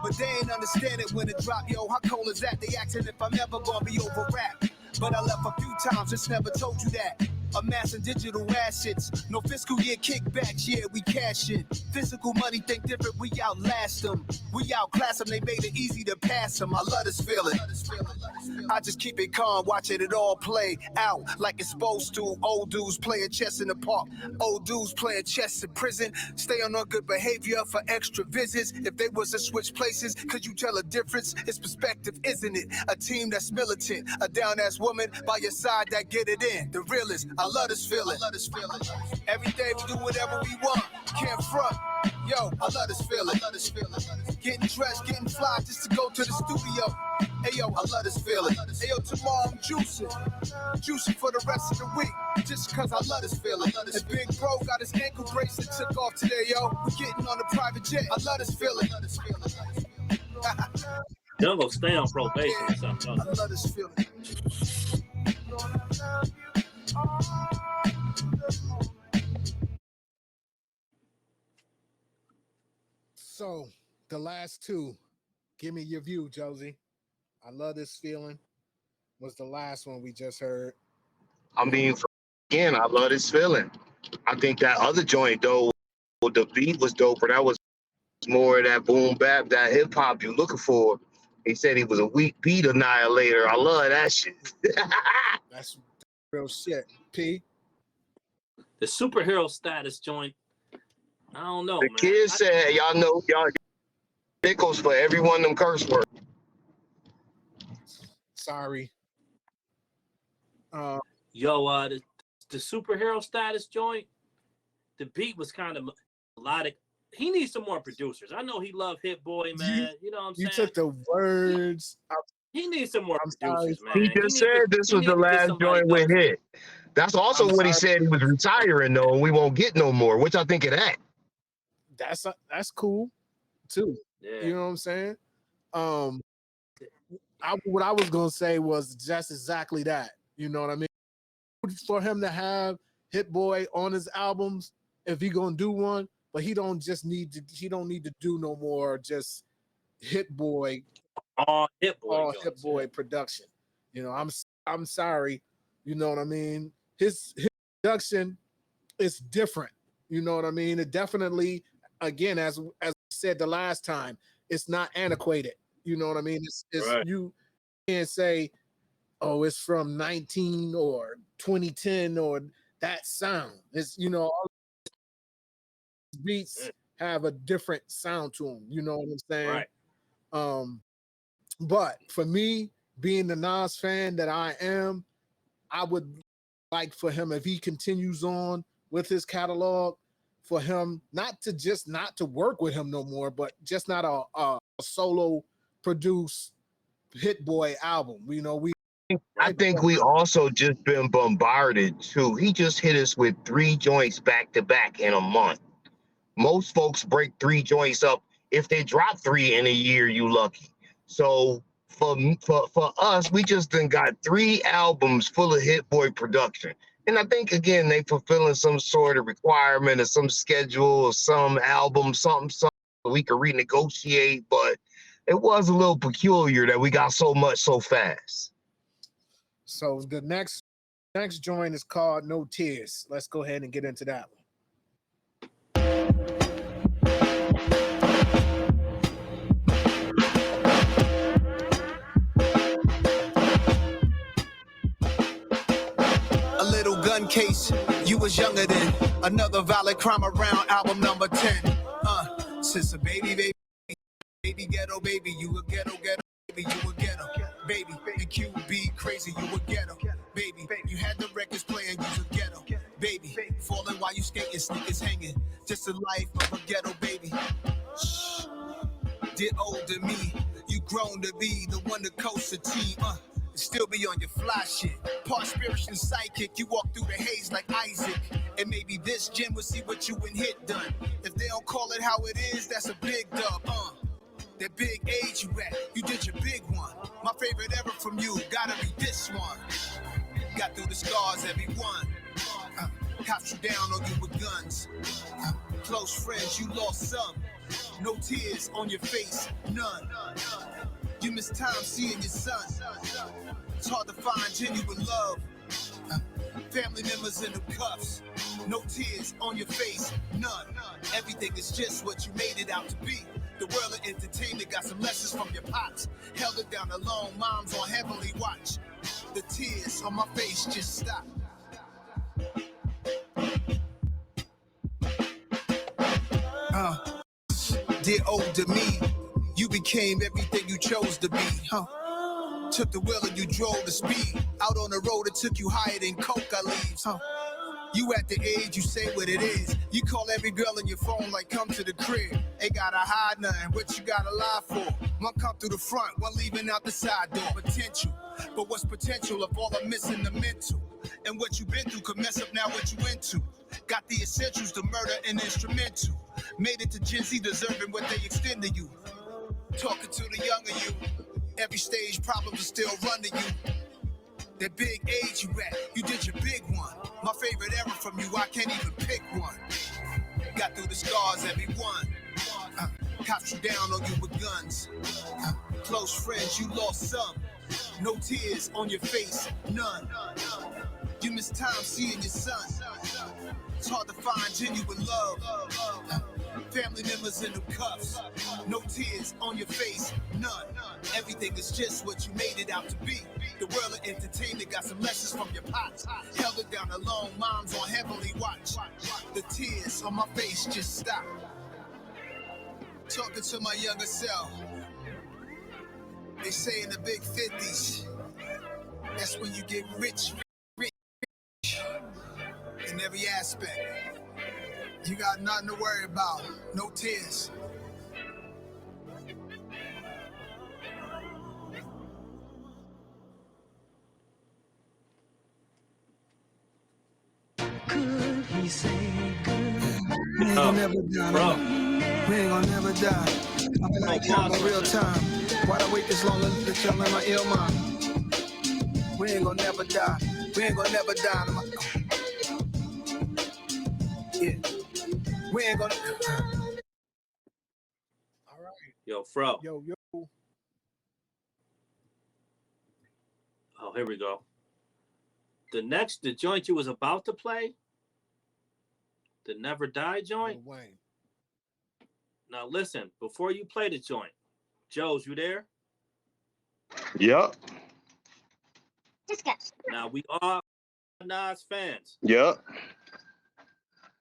Speaker 8: But they ain't understand it when it drop. Yo, how cold is that? They asking if I'm ever gonna be over rap. But I left a few times, just never told you that. Amassing digital assets, no fiscal year kickbacks, yeah, we cash in. Physical money think different, we outlast them. We outclass them, they made it easy to pass them. I love this feeling. I just keep it calm, watching it all play out like it's supposed to. Old dudes playing chess in the park, old dudes playing chess in prison. Stay on good behavior for extra visits. If they was to switch places, could you tell a difference? It's perspective, isn't it? A team that's militant, a down-ass woman by your side that get it in. The realest, I love this feeling. Every day we do whatever we want, can't front. Yo, I love this feeling. Getting dressed, getting fly just to go to the studio. Hey yo, I love this feeling. Hey yo, tomorrow I'm juicing for the rest of the week, just cause I love this feeling. And Big Bro got his ankle bracelet took off today, yo. We're getting on the private jet. I love this feeling.
Speaker 3: They're gonna stay on probation or something.
Speaker 8: I love this feeling.
Speaker 2: So the last two, give me your view, Josie. I love this feeling. Was the last one we just heard.
Speaker 4: I mean, again, I love this feeling. I think that other joint, though, the beat was dope, but that was more of that boom bap, that hip hop you're looking for. He said he was a weak beat annihilator. I love that shit.
Speaker 2: That's real shit. P.
Speaker 3: The superhero status joint. I don't know.
Speaker 4: The
Speaker 3: man.
Speaker 4: kids said, y'all know, y'all nickels for every one of them curse words.
Speaker 2: Sorry.
Speaker 3: The superhero status joint, the beat was kind of melodic. He needs some more producers. I know he loved Hit Boy, man. You know what I'm saying?
Speaker 2: You took the words.
Speaker 3: He needs some more producers, man.
Speaker 4: He just said this was the last joint with Hit. That's also what he said. He was retiring, though, and we won't get no more, which I think of that.
Speaker 2: That's cool, too.
Speaker 3: Yeah.
Speaker 2: You know what I'm saying? What I was gonna say was just exactly that. You know what I mean? For him to have Hit Boy on his albums, if he gonna do one, but he don't need to do no more just Hit Boy,
Speaker 3: all Hit Boy
Speaker 2: production. You know, I'm sorry. You know what I mean? His production is different. You know what I mean? It definitely, again, as I said the last time, it's not antiquated. You know what I mean? It's right. You can't say, oh, it's from 19 or 2010 or that sound. It's, you know, all beats have a different sound to them. You know what I'm saying? Right. But for me, being the Nas fan that I am, I would like for him, if he continues on with his catalog, for him not to work with him no more, but just not a solo produced Hit Boy album. You know,
Speaker 4: I think we also just been bombarded too. He just hit us with 3 joints back to back in a month. Most folks break 3 joints up. If they drop 3 in a year, you lucky. So for us, we just done got 3 albums full of Hit Boy production. And I think again they fulfilling some sort of requirement or some schedule or some album, something we could renegotiate, but it was a little peculiar that we got so much so fast.
Speaker 2: So the next joint is called No Tears. Let's go ahead and get into that one.
Speaker 8: A little gun case, you was younger then. Another violent crime around album number 10. Since a baby ghetto baby, you a ghetto baby, you a ghetto baby. And QB crazy, you a ghetto baby. You had the records playing, you a ghetto baby. Falling while you skating, sneakers hanging. Just the life of a ghetto baby. Shh. Did older me, you grown to be the one to coast the team. Still be on your fly shit. Part spiritual psychic, you walk through the haze like Isaac. And maybe this gym will see what you and hit done. If they don't call it how it is, that's a big dub. That big age you at, you did your big one. My favorite ever from you, gotta be this one. Got through the scars, everyone. Cops you down on you with guns. Close friends, you lost some. No tears on your face, none. You miss time seeing your son. It's hard to find genuine love. Family members in the cuffs. No tears on your face, none. Everything is just what you made it out to be. The world of entertainment got some lessons from your pops. Held it down alone, moms on heavenly watch. The tears on my face just stop. Dear older me, you became everything you chose to be, Took the wheel and you drove the speed. Out on the road, it took you higher than coca leaves, You at the age, you say what it is. You call every girl in your phone like, come to the crib. Ain't gotta hide nothing, what you gotta lie for? One come through the front, one leaving out the side door. Potential, but what's potential if all I'm missing the mental? And what you been through could mess up now what you into. Got the essentials, the murder and instrumental. Made it to Gen Z, deserving what they extend to you. Talking to the younger you. Every stage problems are still running you. That big age you at, you did your big one. My favorite era from you, I can't even pick one. Got through the scars, everyone. Cops you down on you with guns. Close friends, you lost some. No tears on your face, none. You miss time seeing your son. It's hard to find genuine love. Family members in the cuffs. No tears on your face, none. Everything is just what you made it out to be. The world of entertainment got some lessons from your pops. Held it down alone, moms on heavenly watch. The tears on my face just stop. Talking to my younger self. They say in the big 50s, that's when you get rich in every aspect. You got nothing to worry about, no tears.
Speaker 9: Could he say good?
Speaker 8: We ain't gonna never die. We ain't gonna never die. I'm like time in real time. Why'd I wait this long to tell me my ill mind? We ain't gonna never die. We ain't gonna never die. Yeah. We ain't gonna.
Speaker 2: All right.
Speaker 3: Yo, Fro.
Speaker 2: Yo.
Speaker 3: Oh, here we go. The joint you was about to play, the Never Die joint.
Speaker 2: Wayne.
Speaker 3: Now listen, before you play the joint, Joe's, you there?
Speaker 4: Yep.
Speaker 10: Discuss.
Speaker 3: Now we are Nas fans.
Speaker 4: Yep.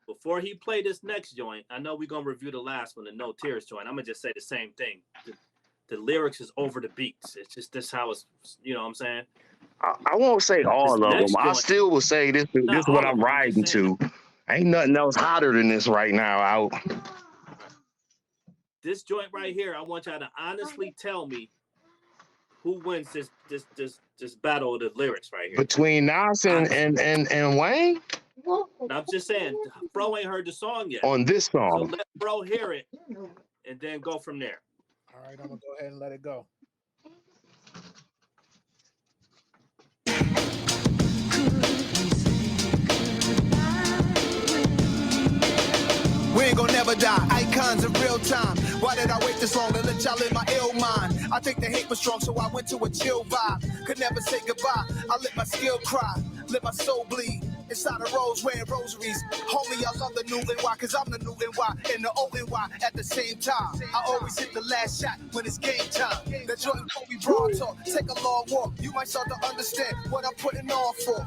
Speaker 3: Before he play this next joint, I know we're gonna review the last one, the No Tears joint. I'm gonna just say the same thing. The lyrics is over the beats. It's just this how it's, you know what I'm saying?
Speaker 4: I won't say all
Speaker 3: This
Speaker 4: of them.
Speaker 3: next
Speaker 4: I
Speaker 3: joint-
Speaker 4: still will say this is
Speaker 3: Not
Speaker 4: what
Speaker 3: all
Speaker 4: I'm
Speaker 3: of them, I'm
Speaker 4: riding
Speaker 3: just saying.
Speaker 4: to. Ain't nothing else hotter than this right now out.
Speaker 3: This joint right here, I want y'all to honestly tell me who wins this battle of the lyrics right here.
Speaker 4: Between Nas and Wayne
Speaker 3: Now, I'm just saying, Bro ain't heard the song yet.
Speaker 4: on this
Speaker 3: So
Speaker 4: song.
Speaker 3: let Bro hear it and then go from there.
Speaker 2: All right, I'm gonna go ahead and let it go.
Speaker 9: Could he say
Speaker 8: die. Icons in real time. Why did I wait this long to let y'all in my ill mind? I think the hate was strong, so I went to a chill vibe. Could never say goodbye. I let my skill cry, let my soul bleed. Inside a rose wearing rosaries. Homie, I love the new NY, cause I'm the new NY and the old NY at the same time. I always hit the last shot when it's game time. The Jordan Kobe broad talk, take a long walk. You might start to understand what I'm putting on for.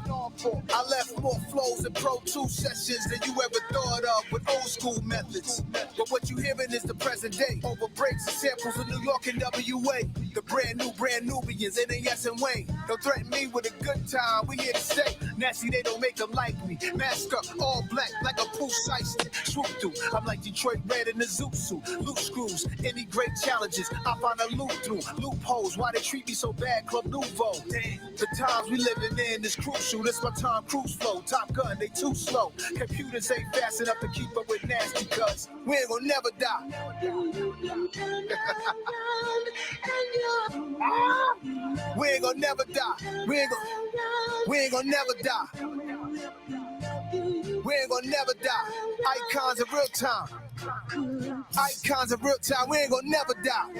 Speaker 8: I left more flows in Pro 2 sessions than you ever thought of with old school methods. But what you hearing is the present day. Over breaks and samples of New York and WA. The brand Nubians, NAS and Wayne. Don't threaten me with a good time, we here to stay. Nasty, they don't make them like me. Mask up, all black, like a pool shiesty. Swoop through, I'm like Detroit Red in the zoot suit. Loose screws, any great challenges, I find a loop through. Loopholes, why they treat me so bad, Club Nouveau. Damn, the times we living in is crucial. This my Tom Cruise flow. Top Gun, they too slow. Computers ain't fast enough to keep up with nasty cuts. We ain't gonna never die. We ain't gonna never die. We ain't gonna never die. We ain't gonna never die. Icons in real time. Icons in real time. We ain't gonna never die.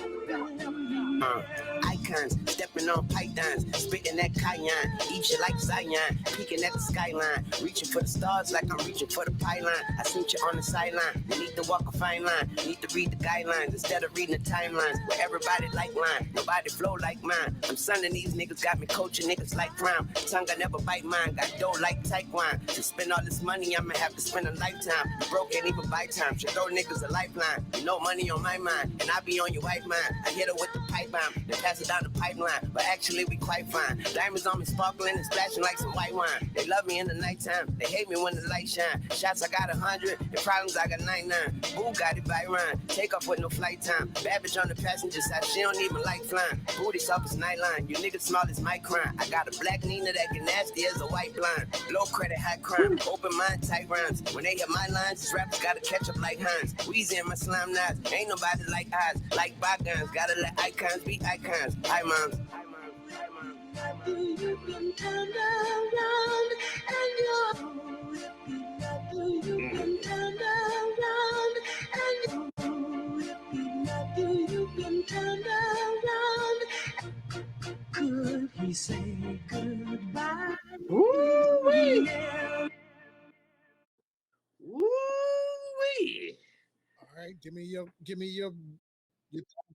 Speaker 10: Icons, stepping on pythons, spitting that cayenne, eat you like Zion, peeking at the skyline, reaching for the stars like I'm reaching for the pylon. I seen you on the sideline, you need to walk a fine line, need to read the guidelines instead of reading the timelines, where everybody like mine, nobody flow like mine. I'm sunning these niggas, got me coaching niggas like crime, tongue I never bite mine, got dough like Taekwon. To spend all this money, I'ma have to spend a lifetime, you broke can't even buy time, should throw niggas a lifeline, you know money on my mind, and I be on your wife mind, I hit her with the pipe bomb, then pass it down the pipeline, but actually we quite fine. Diamonds on me sparkling and splashing like some white wine. They love me in the nighttime, they hate me when the light shine. Shots I got 100, and problems I got 99. Boo got it by Ryan, take off with no flight time. Bad bitch on the passenger side, she don't even like flying. Booty soft as nightline, you niggas small as my crime. I got a black Nina that get nasty as a white blind. Low credit, high crime, open mind, tight rhymes. When they hear my lines, these rappers gotta catch up like Hines. Weezy in my slime knives, ain't nobody like eyes. Like bygones, gotta let icons be icons. Hi, moms.
Speaker 9: Could we say goodbye?
Speaker 3: Woo-wee. Woo-wee.
Speaker 2: All right, give me your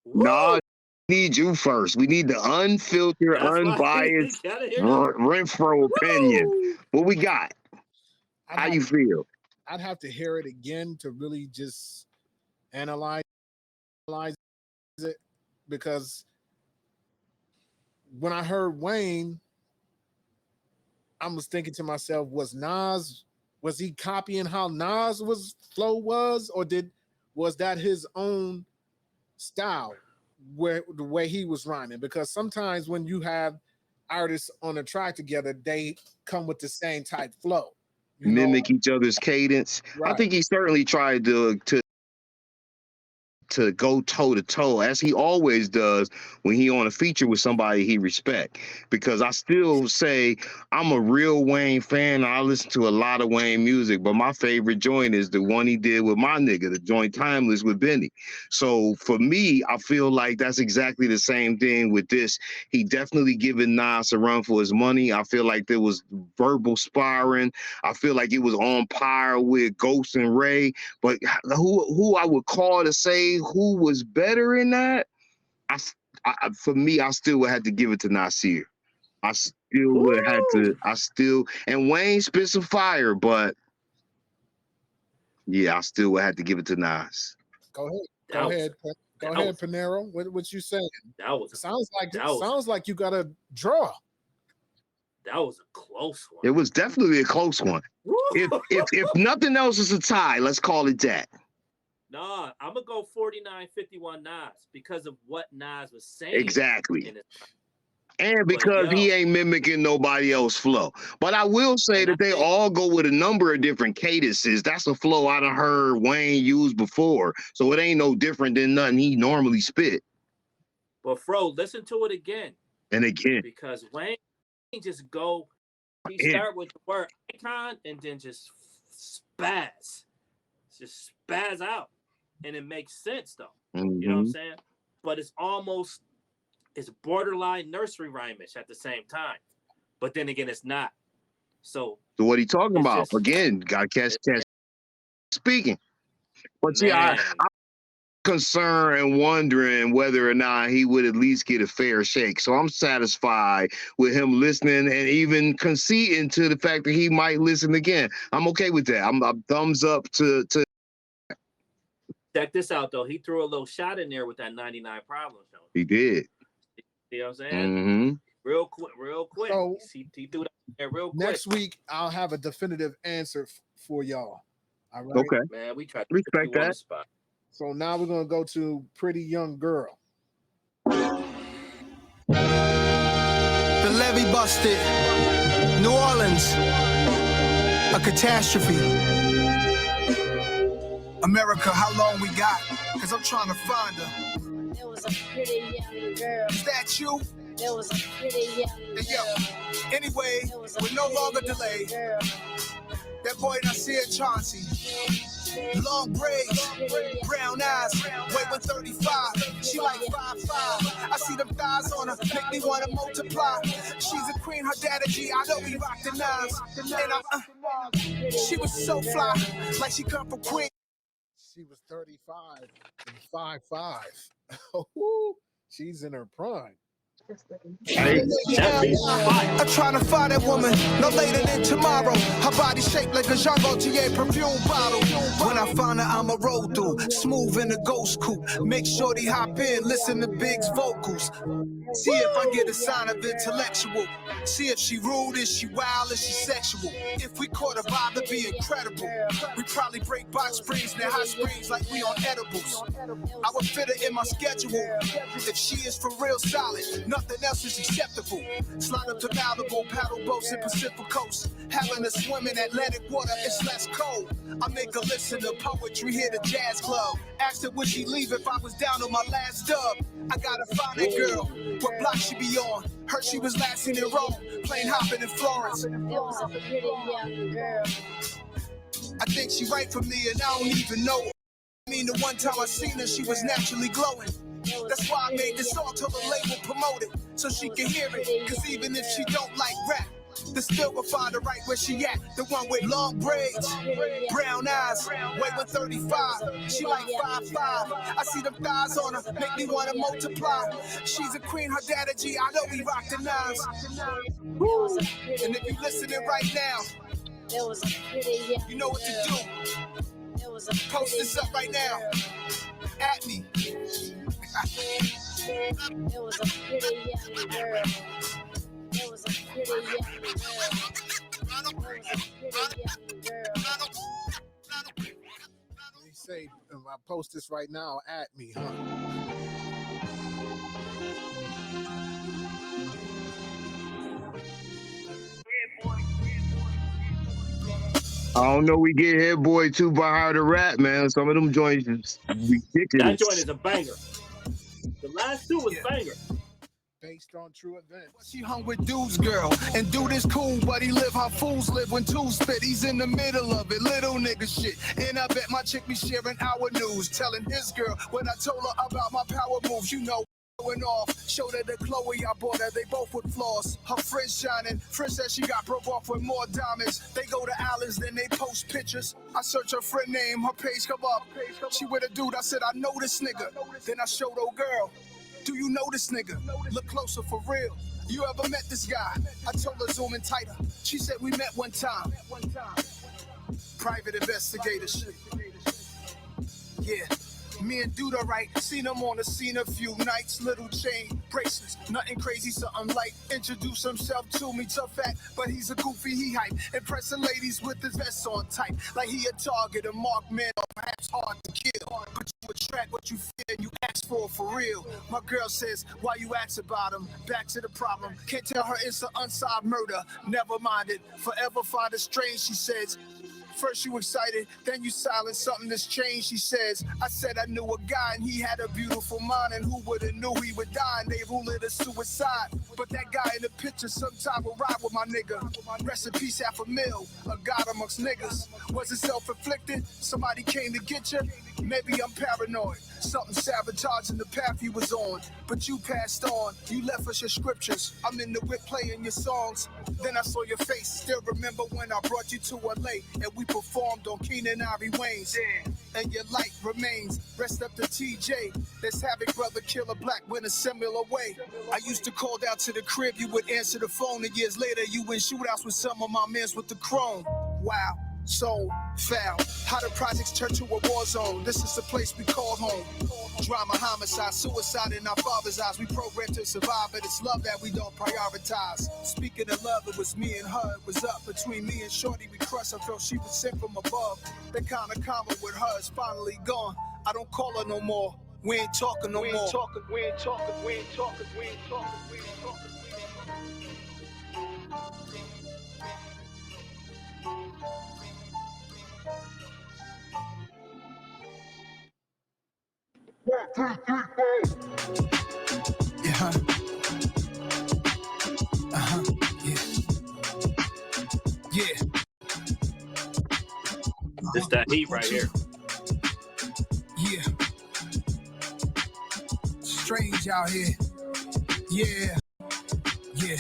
Speaker 4: No,
Speaker 3: Woo.
Speaker 4: need you first. We need the unfiltered,
Speaker 3: That's why you
Speaker 4: unbiased,
Speaker 3: gotta hear that.
Speaker 4: Renfro opinion.
Speaker 3: Woo.
Speaker 4: What we got? How you feel?
Speaker 2: I'd have to hear it again to really just analyze it, because when I heard Wayne, I was thinking to myself, was he copying how Nas flow was, or was that his own style, where the way he was rhyming? Because sometimes when you have artists on a track together, they come with the same type flow.
Speaker 4: Mimic each other's cadence.
Speaker 2: Right.
Speaker 4: I think he certainly tried to go toe to toe, as he always does when he on a feature with somebody he respect. Because I still say I'm a real Wayne fan. I listen to a lot of Wayne music, but my favorite joint is the one he did with my nigga, the joint Timeless with Benny. So for me, I feel like that's exactly the same thing with this. He definitely giving Nas a run for his money. I feel like there was verbal sparring. I feel like it was on par with Ghost and Ray. But who I would call to say who was better in that, for me, I still would have to give it to Nasir. I still would have to. And Wayne spit some fire, but yeah, I still would have to give it to Nas.
Speaker 2: Go ahead, Panero. What you saying?
Speaker 3: That was
Speaker 2: sounds like you got a draw.
Speaker 3: That was a close one.
Speaker 4: It was definitely a close one. If nothing else is a tie, let's call it that.
Speaker 3: Nah, I'm gonna go 49-51 Nas because of what Nas was saying.
Speaker 4: Exactly. And because he ain't mimicking nobody else's flow. But I will say that they all go with a number of different cadences. That's a flow I done heard Wayne use before. So it ain't no different than nothing he normally spit.
Speaker 3: But Fro, listen to it again.
Speaker 4: And again.
Speaker 3: Because Wayne just start with the word icon and then just spaz. Just spaz out. and it makes sense though.
Speaker 4: Mm-hmm.
Speaker 3: You know what I'm saying? But it's borderline nursery rhymish at the same time. But then again, it's not. So
Speaker 4: what he talking about?
Speaker 3: just,
Speaker 4: Again, got catch speaking. But see, I'm concerned and wondering whether or not he would at least get a fair shake. So I'm satisfied with him listening and even conceding to the fact that he might listen again. I'm okay with that. I'm thumbs up to.
Speaker 3: Check this out though. He threw a little shot in there with that 99 Problems show.
Speaker 4: He did.
Speaker 3: You know what I'm saying?
Speaker 4: Mm-hmm.
Speaker 3: Real quick.
Speaker 2: So,
Speaker 3: he threw that in there real quick.
Speaker 2: Next week, I'll have a definitive answer for y'all. All right.
Speaker 4: Okay.
Speaker 3: Man, we try to
Speaker 4: respect that.
Speaker 3: Spot.
Speaker 2: So now we're gonna go to Pretty Young Girl.
Speaker 8: The levee busted. New Orleans. A catastrophe. America, how long we got? Cause I'm trying to find her.
Speaker 11: There was a pretty young girl.
Speaker 8: Is that you?
Speaker 11: There was a pretty young girl.
Speaker 8: Anyway, with no longer delay, that boy I see at Chauncey. Long braids, brown eyes, weight 135. She like 5'5". I see them thighs on her, make me wanna multiply. She's a queen, her daddy G, I know we rock the nines. And she was so fly, like she come from Queen.
Speaker 2: She was 35 and 5'5". She's in her prime.
Speaker 8: I'm trying to find that woman, no later than tomorrow. Her body shaped like a Jean Gaultier perfume bottle. When I find her, I'ma roll through, smooth in the ghost coupe. Make sure they hop in, listen to Big's vocals. See if I get a sign of intellectual. See if she rude, is she wild, is she sexual. If we caught a vibe, it'd be incredible. We probably break box springs near hot springs like we on edibles. I would fit her in my schedule. If she is for real solid, nothing else is acceptable. Slide up to Malibu, paddle boats in Pacific Coast. Having a swim in Atlantic water, it's less cold. I make her listen to poetry, hit a jazz club. Asked her would she leave if I was down on my last dub. I gotta find that girl, what block she be on. Heard she was last seen in Rome, playing hopping in Florence.
Speaker 11: There was a pretty young girl.
Speaker 8: I think she right for me and I don't even know her. I mean, the one time I seen her, she was naturally glowing. That's why I made this song till the label promote it, so she can hear it. Cause even if she don't like rap, they still will find her right where she at. The one with long braids, brown eyes, weight 135. She like 5'5". I see them thighs on her, make me wanna multiply. She's a queen, her daddy G, I know we rock the nines. And if you listening right now, you know what to do. Post this up right now. At me.
Speaker 11: There was a pretty young girl. There was a pretty young girl.
Speaker 2: They say, if I post this right now, at me, huh?
Speaker 4: I don't know. We get Head Boy too by how to rap, man. Some of them joints is ridiculous.
Speaker 3: That joint is a banger. The last two was banger.
Speaker 2: Based on true events.
Speaker 8: She hung with dudes, girl, and dude is cool, but he live how fools live when two spit. He's in the middle of it, little nigga shit. And I bet my chick be sharing our news, telling his girl when I told her about my power moves. You know, going off. Showed her the Chloe I bought her, they both with flaws. Her friends shining, friend said she got broke off with more diamonds. They go to Allen's, then they post pictures. I search her friend name, her page come up. She with a dude, I said I know this nigga. Then I showed old girl, do you know this nigga? Look closer for real. You ever met this guy? I told her zoom in tighter. She said we met one time. Private investigator shit. Yeah. Me and Duda right, seen him on the scene a few nights. Little chain, bracelets, nothing crazy, something light. Introduce himself to me, tough act, but he's a goofy, he hype. Impressing ladies with his vest on tight, like he a target, a marked man, or perhaps hard to kill. But you attract what you fear, you ask for real. My girl says, why you ask about him? Back to the problem, can't tell her it's an unsolved murder. Never mind it, forever find it strange, she says. First you excited, then you silent, something that's changed, she says. I said I knew a guy and he had a beautiful mind, and who would've knew he would die, and they ruled it a suicide. But that guy in the picture sometime will ride with my nigga. Rest in peace, half a mil, a god amongst niggas. Was it self-inflicted? Somebody came to get you? Maybe I'm paranoid. Something sabotaging the path you was on. But you passed on, you left us your scriptures. I'm in the whip playing your songs. Then I saw your face, still remember when I brought you to LA and we performed on Keenan Ivory Wayne's. And your light remains. Rest up to TJ. Let's have it, brother, kill a black in a similar way. I used to call down to the crib, you would answer the phone, and years later you in shootouts with some of my mans with the chrome. Wow. So foul. How the projects turn to a war zone. This is the place we call home. Drama, homicide, suicide in our father's eyes. We programmed to survive, but it's love that we don't prioritize. Speaking of love, it was me and her. It was up between me and Shorty. We crushed. I felt she was sent from above. That kind of karma with her is finally gone. I don't call her no more. We ain't talking no more. We ain't talking, we ain't talking, we ain't talking, we ain't talking, we ain't talking. Yeah. Yeah. Yeah.
Speaker 3: This that heat right here.
Speaker 8: Yeah. Strange out here. Yeah. Yeah.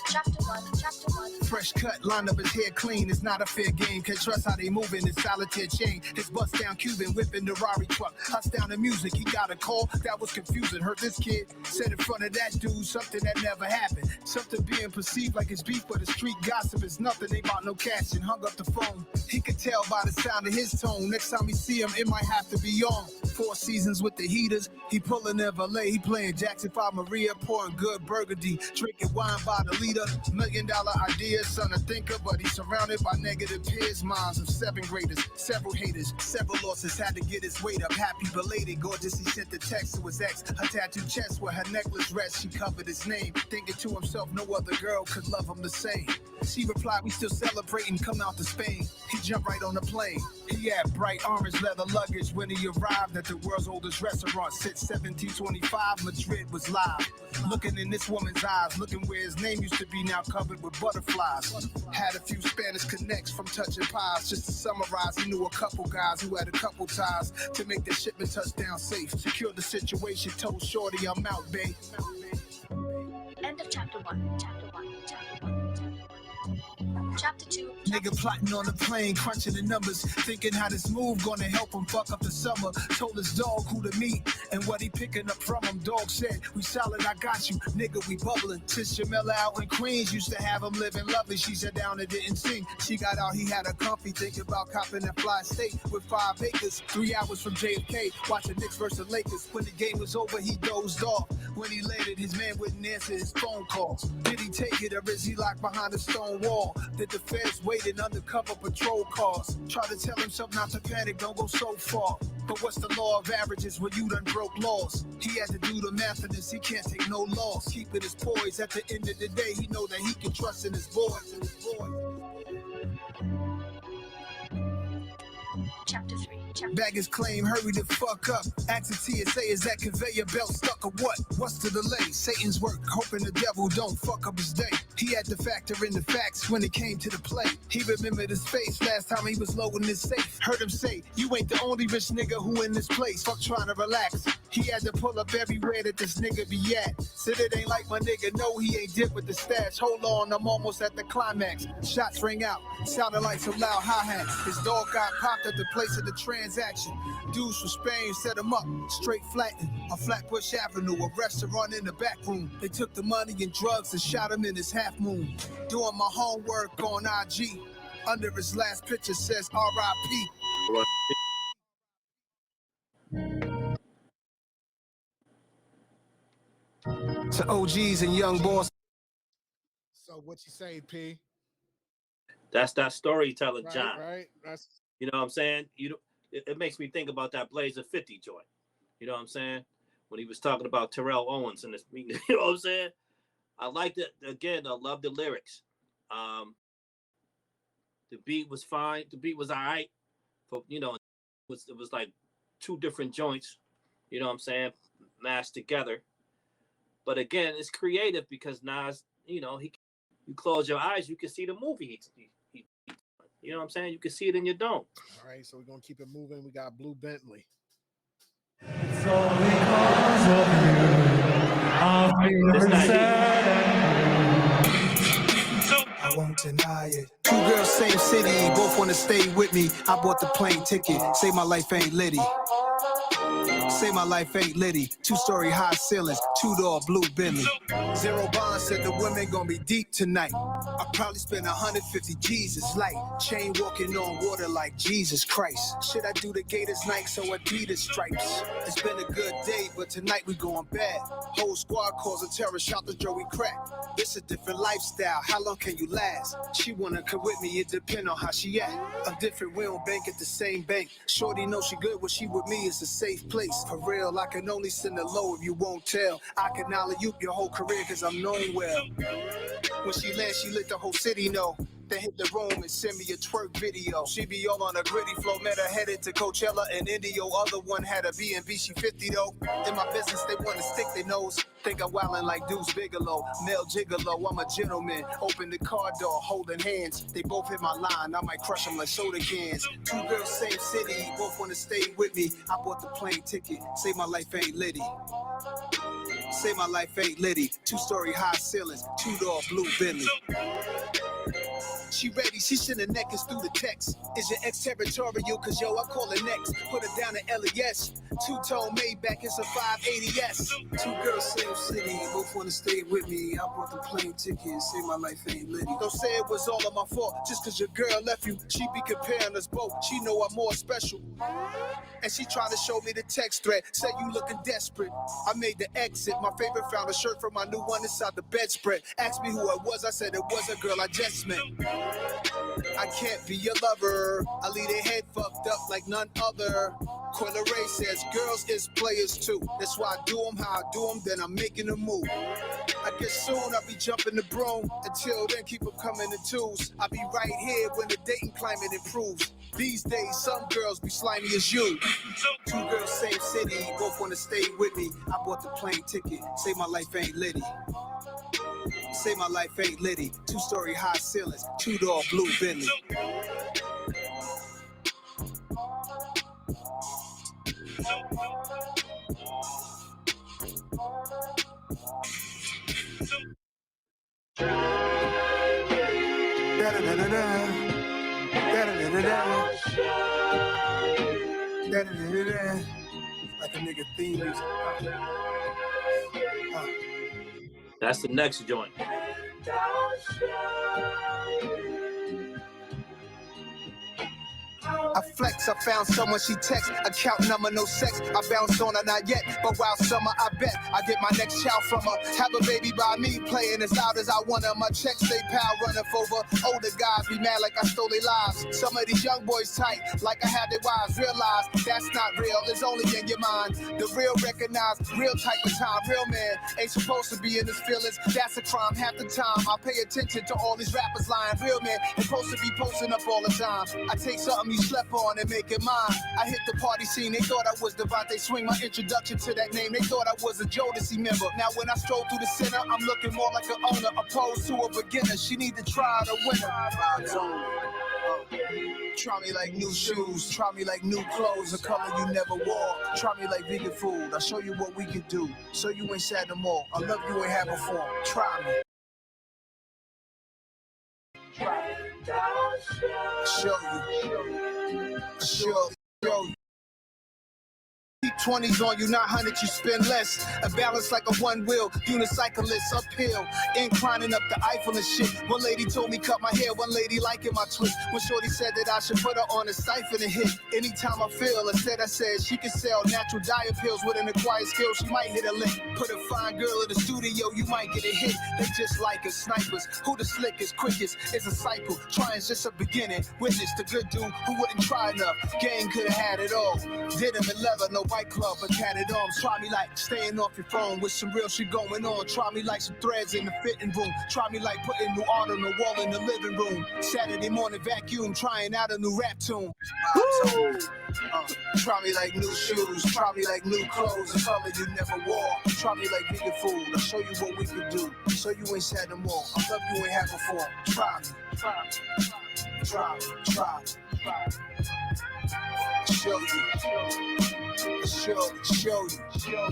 Speaker 11: Chapter 1, Chapter 1.
Speaker 8: Fresh cut, line up his hair clean. It's not a fair game. Can't trust how they moving. His solitaire chain. His bust down Cuban whipping the Rari truck. Huts down the music. He got a call that was confusing. Heard this kid said in front of that dude something that never happened. Something being perceived like it's beef, but the street gossip is nothing. Ain't about no cash and hung up the phone. He could tell by the sound of his tone. Next time we see him, it might have to be on. 4 seasons with the heaters. He pulling in valet. He playing Jackson 5 Maria, pouring good burgundy, drinking wine by the liter. $1 million ideas, son to think of, but he's surrounded by negative peers. Minds of 7th graders, several haters, several losses. Had to get his weight up. Happy belated, gorgeous. He sent the text to his ex. Her tattooed chest where her necklace rests. She covered his name, thinking to himself, no other girl could love him the same. She replied, we still celebrating, come out to Spain. He jumped right on the plane. He had bright orange leather luggage when he arrived at the world's oldest restaurant. Since 1725, Madrid was live. Looking in this woman's eyes, looking where his name used to be, now covered with butterflies. Had a few Spanish connects from touching pies. Just to summarize, he knew a couple guys who had a couple ties to make the shipment touchdown safe. Secured the situation, told Shorty I'm out, babe.
Speaker 11: End of Chapter 1, Chapter 1, Chapter 1. Chapter 2.
Speaker 8: Nigga plotting on the plane, crunching the numbers, thinking how this move gonna help him fuck up the summer. Told his dog who to meet and what he picking up from him. Dog said, we solid, I got you. Nigga, we bubbling. Since Jamila out in Queens used to have him living lovely. She sat down and didn't sing. She got out, he had her comfy, thinking about copping that fly state with 5 acres. 3 hours from JFK, watching Knicks versus Lakers. When the game was over, he dozed off. When he landed, his man wouldn't answer his phone calls. Did he take it or is he locked behind a stone wall? Did the feds wait in undercover patrol cars? Try to tell himself not to panic, don't go so far. But what's the law of averages when you done broke laws? He had to do the math of this, he can't take no loss. Keeping his poise, at the end of the day, he know that he can trust in his boys.
Speaker 11: Chapter 3.
Speaker 8: Bag his claim, hurry the fuck up. Ask the TSA, is that conveyor belt stuck or what? What's the delay? Satan's work, hoping the devil don't fuck up his day. He had to factor in the facts when it came to the play. He remembered his face last time he was low in his safe. Heard him say, you ain't the only rich nigga who in this place. Fuck trying to relax. He had to pull up everywhere that this nigga be at. Said it ain't like my nigga, no, he ain't dip with the stash. Hold on, I'm almost at the climax. Shots ring out, sounded like some loud hi-hats. His dog got popped at the place of the transaction. Dudes from Spain set him up, straight flattened on Flatbush Avenue, a restaurant in the back room. They took the money and drugs and shot him in his half moon. Doing my homework on IG. Under his last picture says R.I.P. To OGs and young boys.
Speaker 2: So what you say, P?
Speaker 3: That's that storyteller,
Speaker 2: Right,
Speaker 3: John.
Speaker 2: right. That's
Speaker 3: You know what I'm saying? It makes me think about that Blazer 50 joint. You know what I'm saying? When he was talking about Terrell Owens in this meeting. You know what I'm saying? I liked it. Again, I love the lyrics. The beat was fine. The beat was all right. But, you know, it was like two different joints, you know what I'm saying, mashed together. But again, it's creative because Nas, you know, you close your eyes, you can see the movie. You know what I'm saying? You can see it in your dome.
Speaker 2: All right, so we're going to keep it moving. We got Blue Bentley.
Speaker 9: It's all because of you. I feel sad.
Speaker 8: I won't deny it. Two girls, same city, both wanna stay with me. I bought the plane ticket, say my life ain't litty. Say my life ain't litty. Two-story high ceilings, two-door blue Bentley. Zero Bond said the women gonna be deep tonight. I probably spent 150 Jesus light. Chain walking on water like Jesus Christ. Should I do the Gators night so Adidas stripes? It's been a good day, but tonight we going bad. Whole squad calls a terror, shout to Joey Crack. This a different lifestyle, how long can you last? She wanna come with me, it depend on how she at. I'm different, we don't bank at the same bank. Shorty know she good when she with me, it's a safe place. For real, I can only send a low if you won't tell. I can alley-oop your whole career cause I'm known well. When she lands, she let the whole city know. Then hit the room and send me a twerk video. She be all on a gritty flow, met her headed to Coachella and Indio. Other one had a B&B, she 50 though. In my business, they wanna stick their nose. Think I'm wildin' like Deuce Bigelow. Mel Gigolo, I'm a gentleman. Open the car door, holding hands. They both hit my line, I might crush them like soda cans. Two girls, same city, both wanna stay with me. I bought the plane ticket, say my life ain't litty. Say my life ain't litty. Two-story high ceilings, two-door blue Bentley. She ready, she sending necklace through the text. Is your ex-territorial? Cause yo, I call her next. Put her down at LES. Two-tone Maybach, it's a 580S. Two girls, same city, both wanna stay with me. I bought the plane ticket, say my life ain't litty. Don't say it was all of my fault, just cause your girl left you. She be comparing us both, she know I'm more special. And she trying to show me the text thread, say you looking desperate. I made the exit, my favorite found a shirt from my new one inside the bedspread. Asked me who I was, I said it was a girl I just met. I can't be your lover, I leave their head fucked up like none other. Coyle Ray says girls is players too. That's why I do them how I do them, then I'm making a move. I guess soon I'll be jumping the broom. Until then, keep them coming in twos. I'll be right here when the dating climate improves. These days, some girls be slimy as you. Two girls, same city, both wanna stay with me. I bought the plane ticket, say my life ain't litty. Say my life ain't litty. Two-story high ceilings, two-door blue Bentley. Like a nigga theme music.
Speaker 3: That's the next joint.
Speaker 8: I flex, I found someone she text, account number, no sex. I bounced on her, not yet, but while summer, I bet I get my next child from her. Have a baby by me, playing as loud as I want her. My checks, they pal running over. Older guys be mad like I stole their lives. Some of these young boys tight, like I had their wives. Realize that's not real, it's only in your mind. The real recognize, real type of time. Real man ain't supposed to be in his feelings. That's a crime half the time. I pay attention to all these rappers lying. Real man ain't supposed to be posting up all the time. I take something you slept on and make it mine. I hit the party scene, they thought I was Devontae Swing. My introduction to that name, they thought I was a Jodeci member. Now when I stroll through the center, I'm looking more like an owner, opposed to a beginner. She need to try the winner. Try me like new shoes, try me like new clothes, a color you never wore. Try me like vegan food, I'll show you what we can do. So you ain't sad no more, I love you ain't had before. Try me. Show you. Keep 20s on you, not 100, you spend less. A balance like a one-wheel unicyclist uphill, inclining up the Eiffel and shit. One lady told me cut my hair, one lady liking my twist. When shorty said that I should put her on a siphon and hit. Anytime I feel, instead I said she could sell natural diet pills with an acquired skill, she might hit a lick. Put a fine girl in the studio, you might get a hit. They just like us, snipers. Who the slickest, quickest? It's a cycle. Trying's just a beginning. Witness the good dude who wouldn't try enough. Gang could've had it all. Did him in leather, no white club, but tatted arms. Try me like staying off your phone with some real shit going on. Try me like some threads in the fitting room. Try me like putting new art on the wall in the living room. Saturday morning vacuum, trying out a new rap tune. Try me like new shoes. Try me like new clothes. A color you never wore. Try me like vegan food. I'll show you what we can do. So you ain't sad no more. I love you ain't had before. Try me. Try me. Show you. Show you.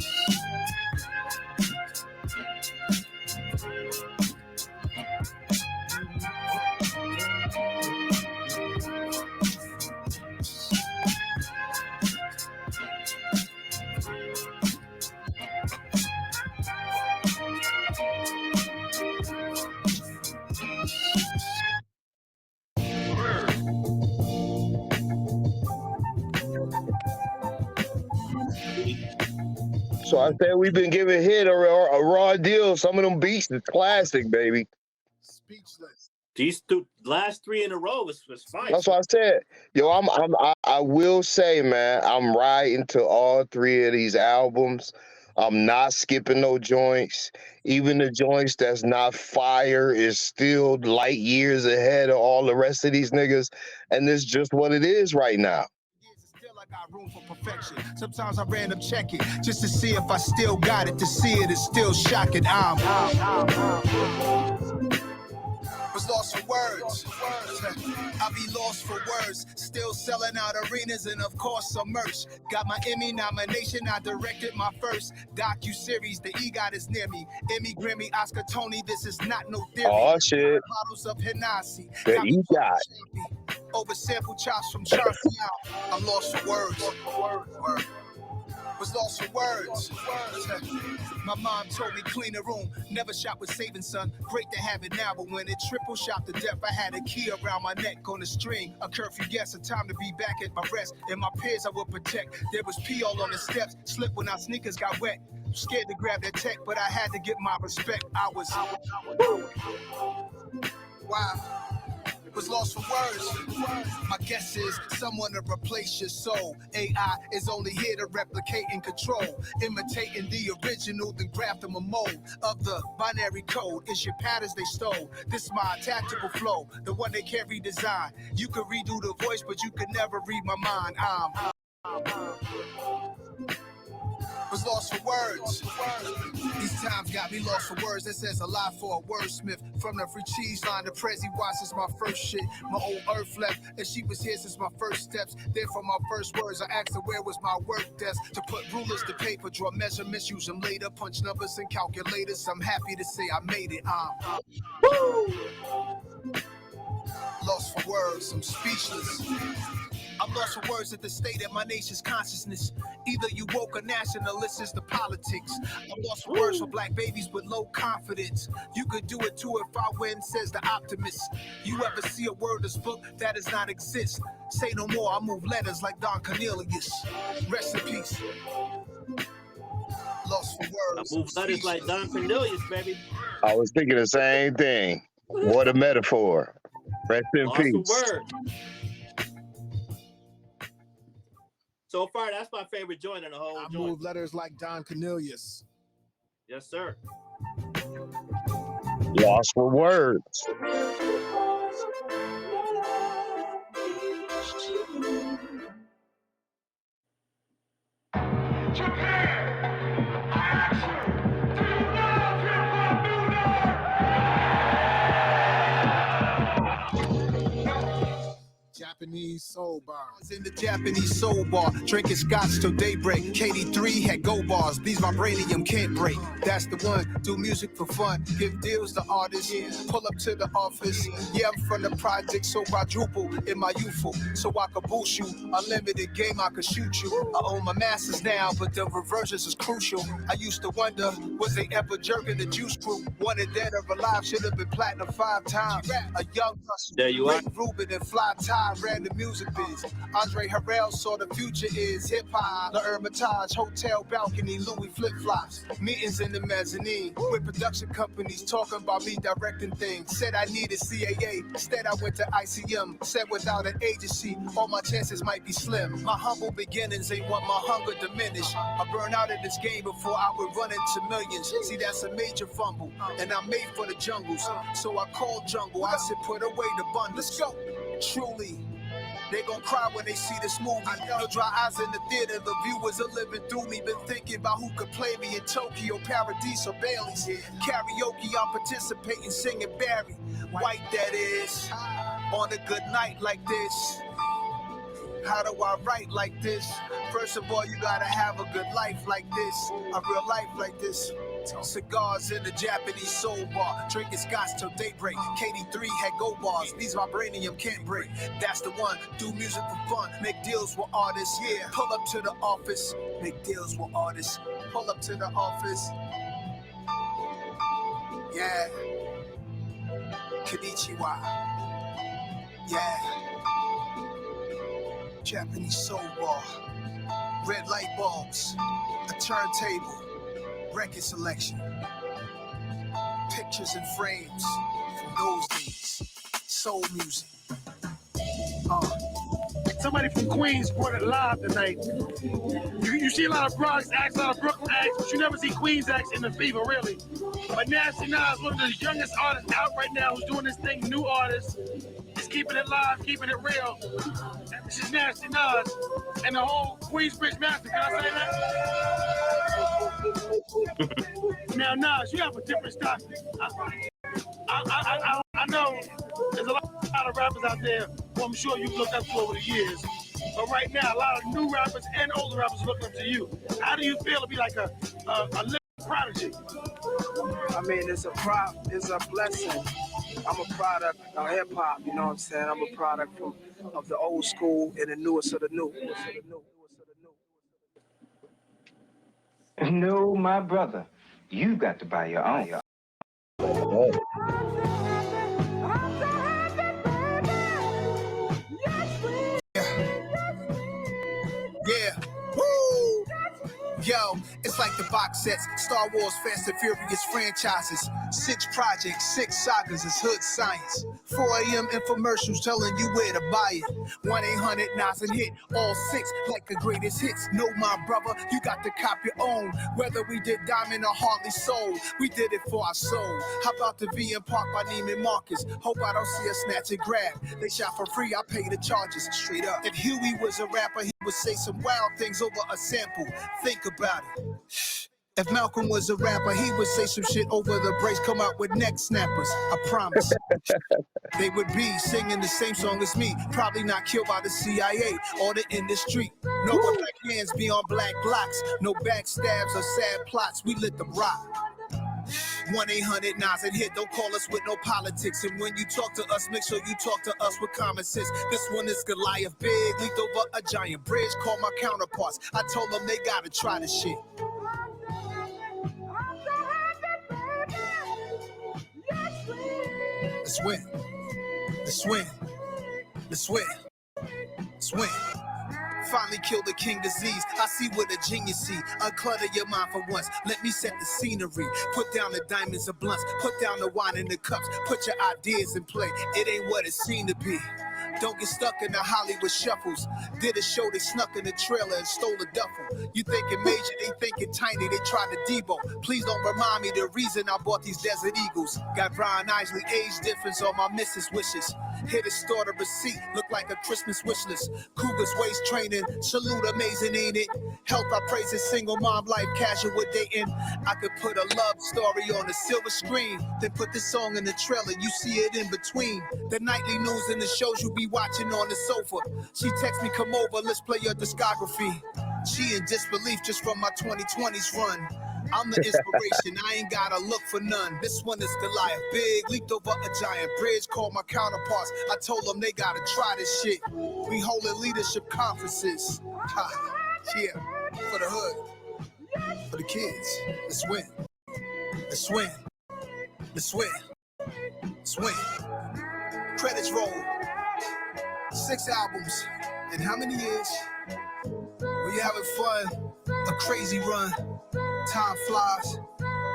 Speaker 4: So I said we've been giving hit a raw deal. Some of them beats is classic, baby.
Speaker 2: Speechless.
Speaker 3: These last three in a row was fine.
Speaker 4: That's what I said. Yo, I will say, man, I'm riding to all three of these albums. I'm not skipping no joints. Even the joints that's not fire is still light years ahead of all the rest of these niggas. And it's just what it is right now.
Speaker 8: Got room for perfection. Sometimes I random check it just to see if I still got it. To see it is still shocking. Was lost for words. I be lost for words. Still selling out arenas and of course some merch. Got my Emmy nomination. I directed my first docu-series. The EGOT is near me. Emmy, Grammy, Oscar, Tony. This is not no theory.
Speaker 4: Oh shit.
Speaker 8: Bottles of Hennessy.
Speaker 4: The EGOT.
Speaker 8: Over sample chops from Chauncey out. I'm lost for words. Was lost for words. My mom told me clean the room. Never shot with saving son. Great to have it now, but when it triple shot to death, I had a key around my neck on the string. A curfew guess, a time to be back at my rest. And my peers I will protect. There was pee all on the steps. Slipped when our sneakers got wet. Scared to grab that tech, but I had to get my respect. I was wow. Was lost for words. My guess is someone to replace your soul. AI is only here to replicate and control. Imitating the original, then graft them a mold of the binary code. It's your patterns they stole. This my tactical flow, the one they can't redesign. You can redo the voice, but you can never read my mind. Was lost for words. These times got me lost for words. That says a lot for a wordsmith. From the free cheese line to Prezi Watch is my first shit. My old earth left, and she was here since my first steps. Then for my first words, I asked her where was my work desk. To put rulers to paper, draw measurements, use them later, punch numbers and calculators. I'm happy to say I made it. Lost for words, I'm speechless. I'm lost for words at the state of my nation's consciousness. Either you woke or nationalist is the politics. I'm lost for words for black babies with low confidence. You could do it too if I win, says the optimist. You ever see a wordless book that does not exist? Say no more, I move letters like Don Cornelius. Rest in peace. Lost for words.
Speaker 3: I move letters like Don Cornelius, baby.
Speaker 4: I was thinking the same thing. What a metaphor. Rest in peace.
Speaker 3: Lost for words. So far, that's my favorite joint in the whole joint.
Speaker 2: Move letters like Don Cornelius.
Speaker 3: Yes, sir.
Speaker 4: Lost for words.
Speaker 2: Japanese soul bars.
Speaker 8: In the Japanese soul bar, drinking scotch till daybreak. KD3 had go bars, these vibranium can't break. That's the one, do music for fun, give deals to artists, pull up to the office. Yeah, I'm from the project, so quadruple in my youthful, so I could boost you. Unlimited game, I could shoot you. I own my masters now, but the reversions is crucial. I used to wonder, was they ever jerking the juice crew? Wanted dead or alive, should have been platinum 5 times. A young hustle,
Speaker 3: there you are.
Speaker 8: Ruben and Fly Tie, red in the music biz. Andre Harrell saw the future is hip-hop. The Hermitage, hotel balcony, Louis flip-flops. Meetings in the mezzanine with production companies talking about me directing things. Said I needed CAA, instead I went to ICM. Said without an agency, all my chances might be slim. My humble beginnings ain't want my hunger diminish. I burn out in this game before I would run into millions. See, that's a major fumble, and I'm made for the jungles. So I called jungle, I said put away the bundles. Let's go. Truly, they gon' cry when they see this movie. No dry eyes in the theater, the viewers are living through me. Been thinking about who could play me in Tokyo, Paradise, or Bailey's. Karaoke, I'm participating, singing Barry White, that is. On a good night like this. How do I write like this? First of all, you gotta have a good life like this, a real life like this. Cigars in the Japanese soul bar, drinking scotch till daybreak. KD3 had gold bars, these vibranium can't break. That's the one, do music for fun, make deals with artists. Yeah, pull up to the office, make deals with artists. Pull up to the office. Yeah. Konnichiwa. Yeah. Japanese soul bar, red light bulbs, a turntable, record selection, pictures and frames from those days, soul music.
Speaker 12: Somebody from Queens brought it live tonight. You see a lot of Bronx acts, a lot of Brooklyn acts, but you never see Queens acts in the fever, really. But Nasty Nas, one of the youngest artists out right now who's doing this thing, new artist, is keeping it live, keeping it real. And this is Nasty Nas and the whole Queensbridge Master. Can I say that? Now, Nas, you have a different style. I know there's a lot of rappers out there who I'm sure you've looked up to over the years. But right now, a lot of new rappers and older rappers are looking up to you. How do you feel to be like a living prodigy?
Speaker 13: I mean, it's a blessing. I'm a product of hip hop, you know what I'm saying? I'm a product of the old school and the newest of the new.
Speaker 14: No, my brother, you've got to buy your own.
Speaker 8: Yeah. Woo! Yo, it's like the box sets, Star Wars, Fast and Furious franchises. 6 projects, 6 sagas, it's hood science. 4 a.m. infomercials telling you where to buy it. 1-800-NAS and hit all 6 like the greatest hits. No, my brother, you got to cop your own. Whether we did Diamond or Hartley Soul, we did it for our soul. How about the VM Park by Neiman Marcus? Hope I don't see a snatch and grab. They shot for free, I pay the charges straight up. If Huey was a rapper, he would say some wild things over a sample. Think about it. If Malcolm was a rapper, he would say some shit over the breaks, come out with neck snappers. I promise. They would be singing the same song as me, probably not killed by the CIA or the industry. No black hands be on black blocks, no backstabs or sad plots. We lit them rock. 1-800-NAS and hit. Don't call us with no politics. And when you talk to us, make sure you talk to us with common sense. This one is Goliath, big, leaped over a giant bridge. Call my counterparts. I told them they gotta try this shit. Let's win. Let's win. Let's win. Let's win. Finally killed the king disease. I see what a genius see. Unclutter your mind for once. Let me set the scenery. Put down the diamonds and blunts. Put down the wine and the cups. Put your ideas in play. It ain't what it seemed to be. Don't get stuck in the Hollywood shuffles. Did a show, they snuck in the trailer and stole a duffel. You thinking major, they thinking tiny, they tried to debo. Please don't remind me the reason I bought these Desert Eagles. Got Brian Isley age difference on my missus' wishes. Hit a store, the receipt, look like a Christmas wish list. Cougars waist training, salute amazing, ain't it? Health, I praise it, single mom life, casual dating. I could put a love story on a silver screen, then put the song in the trailer, you see it in between. The nightly news and the shows you be watching on the sofa. She texts me, come over, let's play your discography. She in disbelief just from my 2020s run. I'm the inspiration, I ain't gotta look for none. This one is Goliath, big, leaped over a giant bridge, called my counterparts. I told them they gotta try this shit. We holding leadership conferences. Ha, yeah, for the hood, for the kids. Let's win. Let's win. Let's win. Let's win. Credits roll. 6 albums in how many years? When you're having fun, a crazy run, time flies,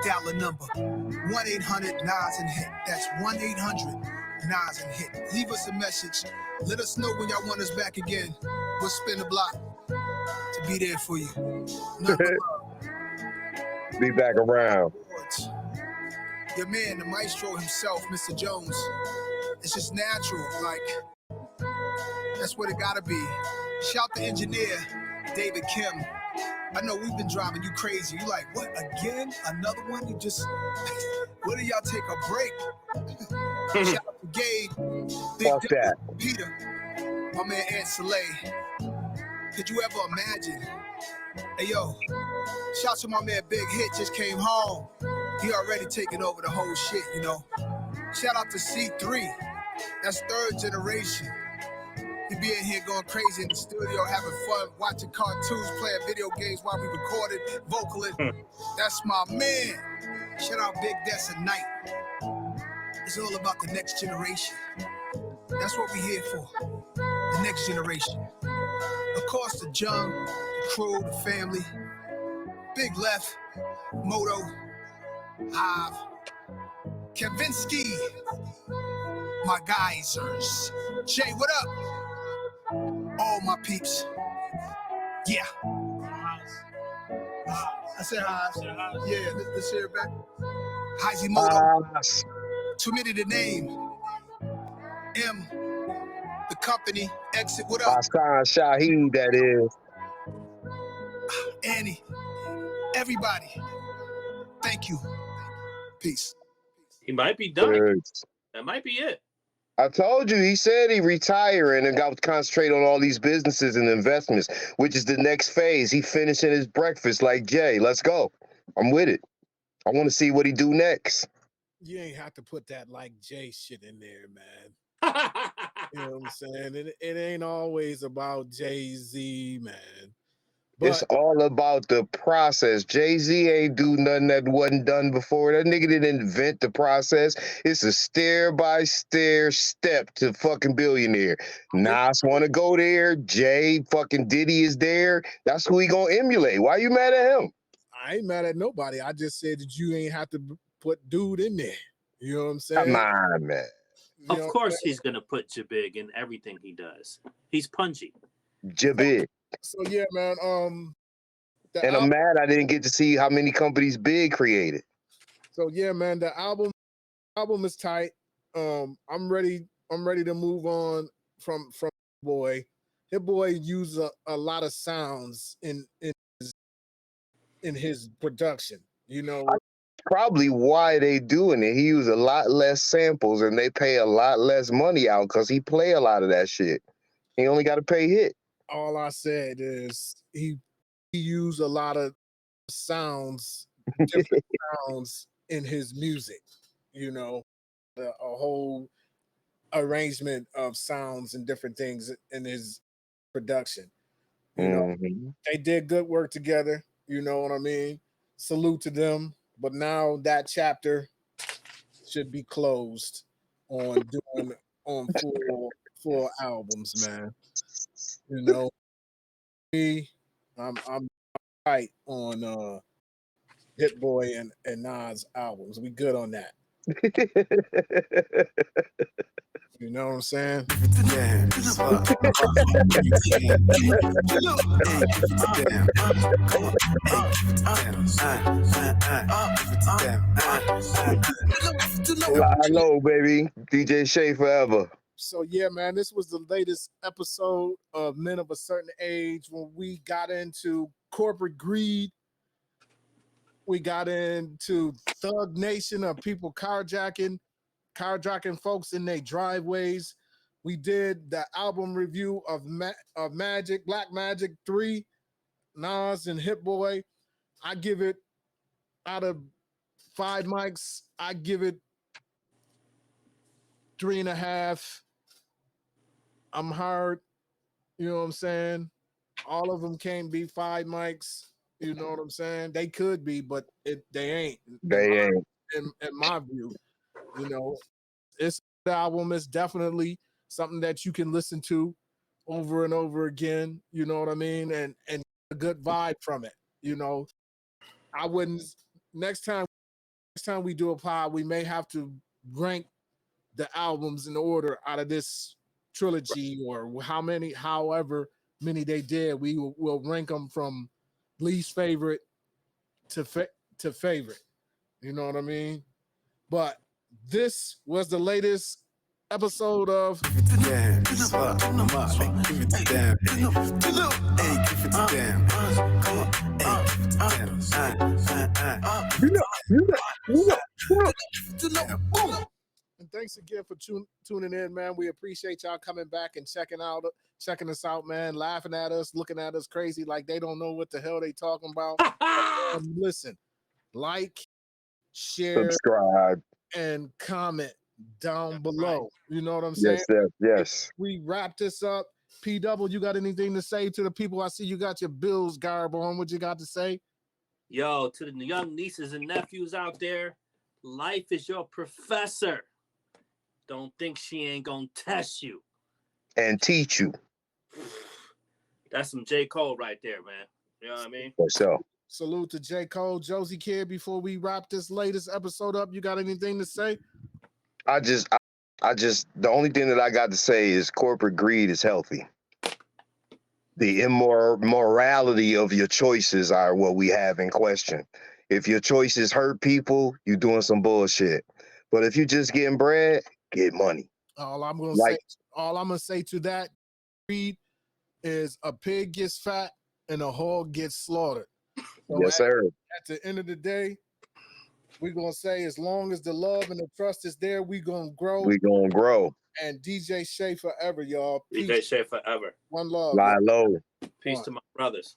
Speaker 8: dial a number, 1-800-NAS and hit. That's 1-800-NAS and hit. Leave us a message. Let us know when y'all want us back again. We'll spin the block to be there for you. Nothing but love.
Speaker 4: Be back around.
Speaker 8: Your man, the maestro himself, Mr. Jones. It's just natural, like, that's what it gotta be. Shout the engineer, David Kim. I know we've been driving you crazy. You like, what, again? Another one? You just, what do y'all take a break? Shout out to Gabe, Big
Speaker 4: Fuck that.
Speaker 8: Peter, my man Aunt Soleil. Could you ever imagine? Hey, yo, shout to my man Big Hit, just came home. He already taking over the whole shit, you know. Shout out to C3, that's 3rd generation. He be in here going crazy in the studio, having fun, watching cartoons, playing video games while we recorded, vocaling. That's my man. Shout out Big Des at Night. It's all about the next generation. That's what we here for, the next generation. Of course, the Jung, the crew, the family, Big Left, Moto, Hive, Kavinsky, my geysers. Jay, what up? All my peeps. Yeah. I said hi. Yeah, this here back. Heisey Moto. Too many to name. M, the company, Exit, what up?
Speaker 4: Hassan Shaheed, that is.
Speaker 8: Annie, everybody. Thank you. Peace.
Speaker 3: He might be done.
Speaker 4: Words.
Speaker 3: That might be it.
Speaker 4: I told you, he said he retiring and got to concentrate on all these businesses and investments, which is the next phase. He finishing his breakfast like Jay. Let's go. I'm with it. I want to see what he do next.
Speaker 2: You ain't have to put that like Jay shit in there, man. You know what I'm saying? It ain't always about Jay-Z, man. But
Speaker 4: It's all about the process. Jay-Z ain't do nothing that wasn't done before. That nigga didn't invent the process. It's a stair-by-stair step to fucking billionaire. Nas want to go there. Jay fucking Diddy is there. That's who he gonna emulate. Why you mad at him?
Speaker 2: I ain't mad at nobody. I just said that you ain't have to put dude in there. You know what I'm saying?
Speaker 4: Come on, man.
Speaker 3: Of course he's going to put Jabig in everything he does. He's punchy.
Speaker 4: Jabig.
Speaker 2: So yeah, man.
Speaker 4: And I'm mad I didn't get to see how many companies Big created.
Speaker 2: So yeah, man, the album is tight. I'm ready to move on from Boy. Hit Boy used a lot of sounds in his production. You know,
Speaker 4: Probably why they doing it. He use a lot less samples and they pay a lot less money out because he play a lot of that shit. He only got to pay hit.
Speaker 2: All I said is he used a lot of sounds, different sounds in his music. You know, a whole arrangement of sounds and different things in his production. You know, they did good work together. You know what I mean? Salute to them. But now that chapter should be closed on doing on full albums, man. You know, me, I'm tight on Hit Boy and Nas albums. We good on that. You know what I'm saying?
Speaker 4: Hello, baby. DJ Shay forever.
Speaker 2: So yeah, man, this was the latest episode of Men of a Certain Age when we got into corporate greed. We got into Thug Nation of people carjacking folks in their driveways. We did the album review of Magic, Black Magic 3, Nas and Hit Boy. I give it, out of 5 mics, I give it 3.5. I'm hard. You know what I'm saying? All of them can't be 5 mics. You know what I'm saying? They could be, but they ain't.
Speaker 4: They ain't.
Speaker 2: In my view, you know, the album is definitely something that you can listen to over and over again. You know what I mean? And a good vibe from it. You know, I wouldn't. Next time we do a pod, we may have to rank the albums in order out of this trilogy, or however many they did. We will rank them from least favorite to favorite. You know what I mean? But this was the latest episode of
Speaker 1: Give it to them. Give it to them. Hey, give it to them. Come on. Hey, give it to them.
Speaker 2: And thanks again for tuning in, man. We appreciate y'all coming back and checking us out, man. Laughing at us, looking at us crazy like they don't know what the hell they talking about. Listen, like, share,
Speaker 4: Subscribe.
Speaker 2: and comment down below. You know what I'm saying?
Speaker 4: Yes.
Speaker 2: We wrap this up. P Double, you got anything to say to the people? I see you got your Bills garb on. What you got to say?
Speaker 3: Yo, to the young nieces and nephews out there, life is your professor. Don't think she ain't gonna test you
Speaker 4: and teach you.
Speaker 3: That's some J. Cole right there, man. You know what I mean?
Speaker 4: For sure.
Speaker 2: Salute to J. Cole. Josie Kid, before we wrap this latest episode up, you got anything to say?
Speaker 4: I just the only thing that I got to say is corporate greed is healthy. The immorality of your choices are what we have in question. If your choices hurt people, you're doing some bullshit. But if you're just getting bread, get money.
Speaker 2: All I'm gonna say to that, greed is a pig gets fat and a hog gets slaughtered. So
Speaker 4: yes, sir.
Speaker 2: At the end of the day, we're gonna say as long as the love and the trust is there, we're gonna grow.
Speaker 4: We're gonna grow.
Speaker 2: And DJ Shay forever, y'all.
Speaker 3: Peace. DJ Shay forever.
Speaker 2: One love.
Speaker 4: Lie low.
Speaker 3: Peace to my brothers.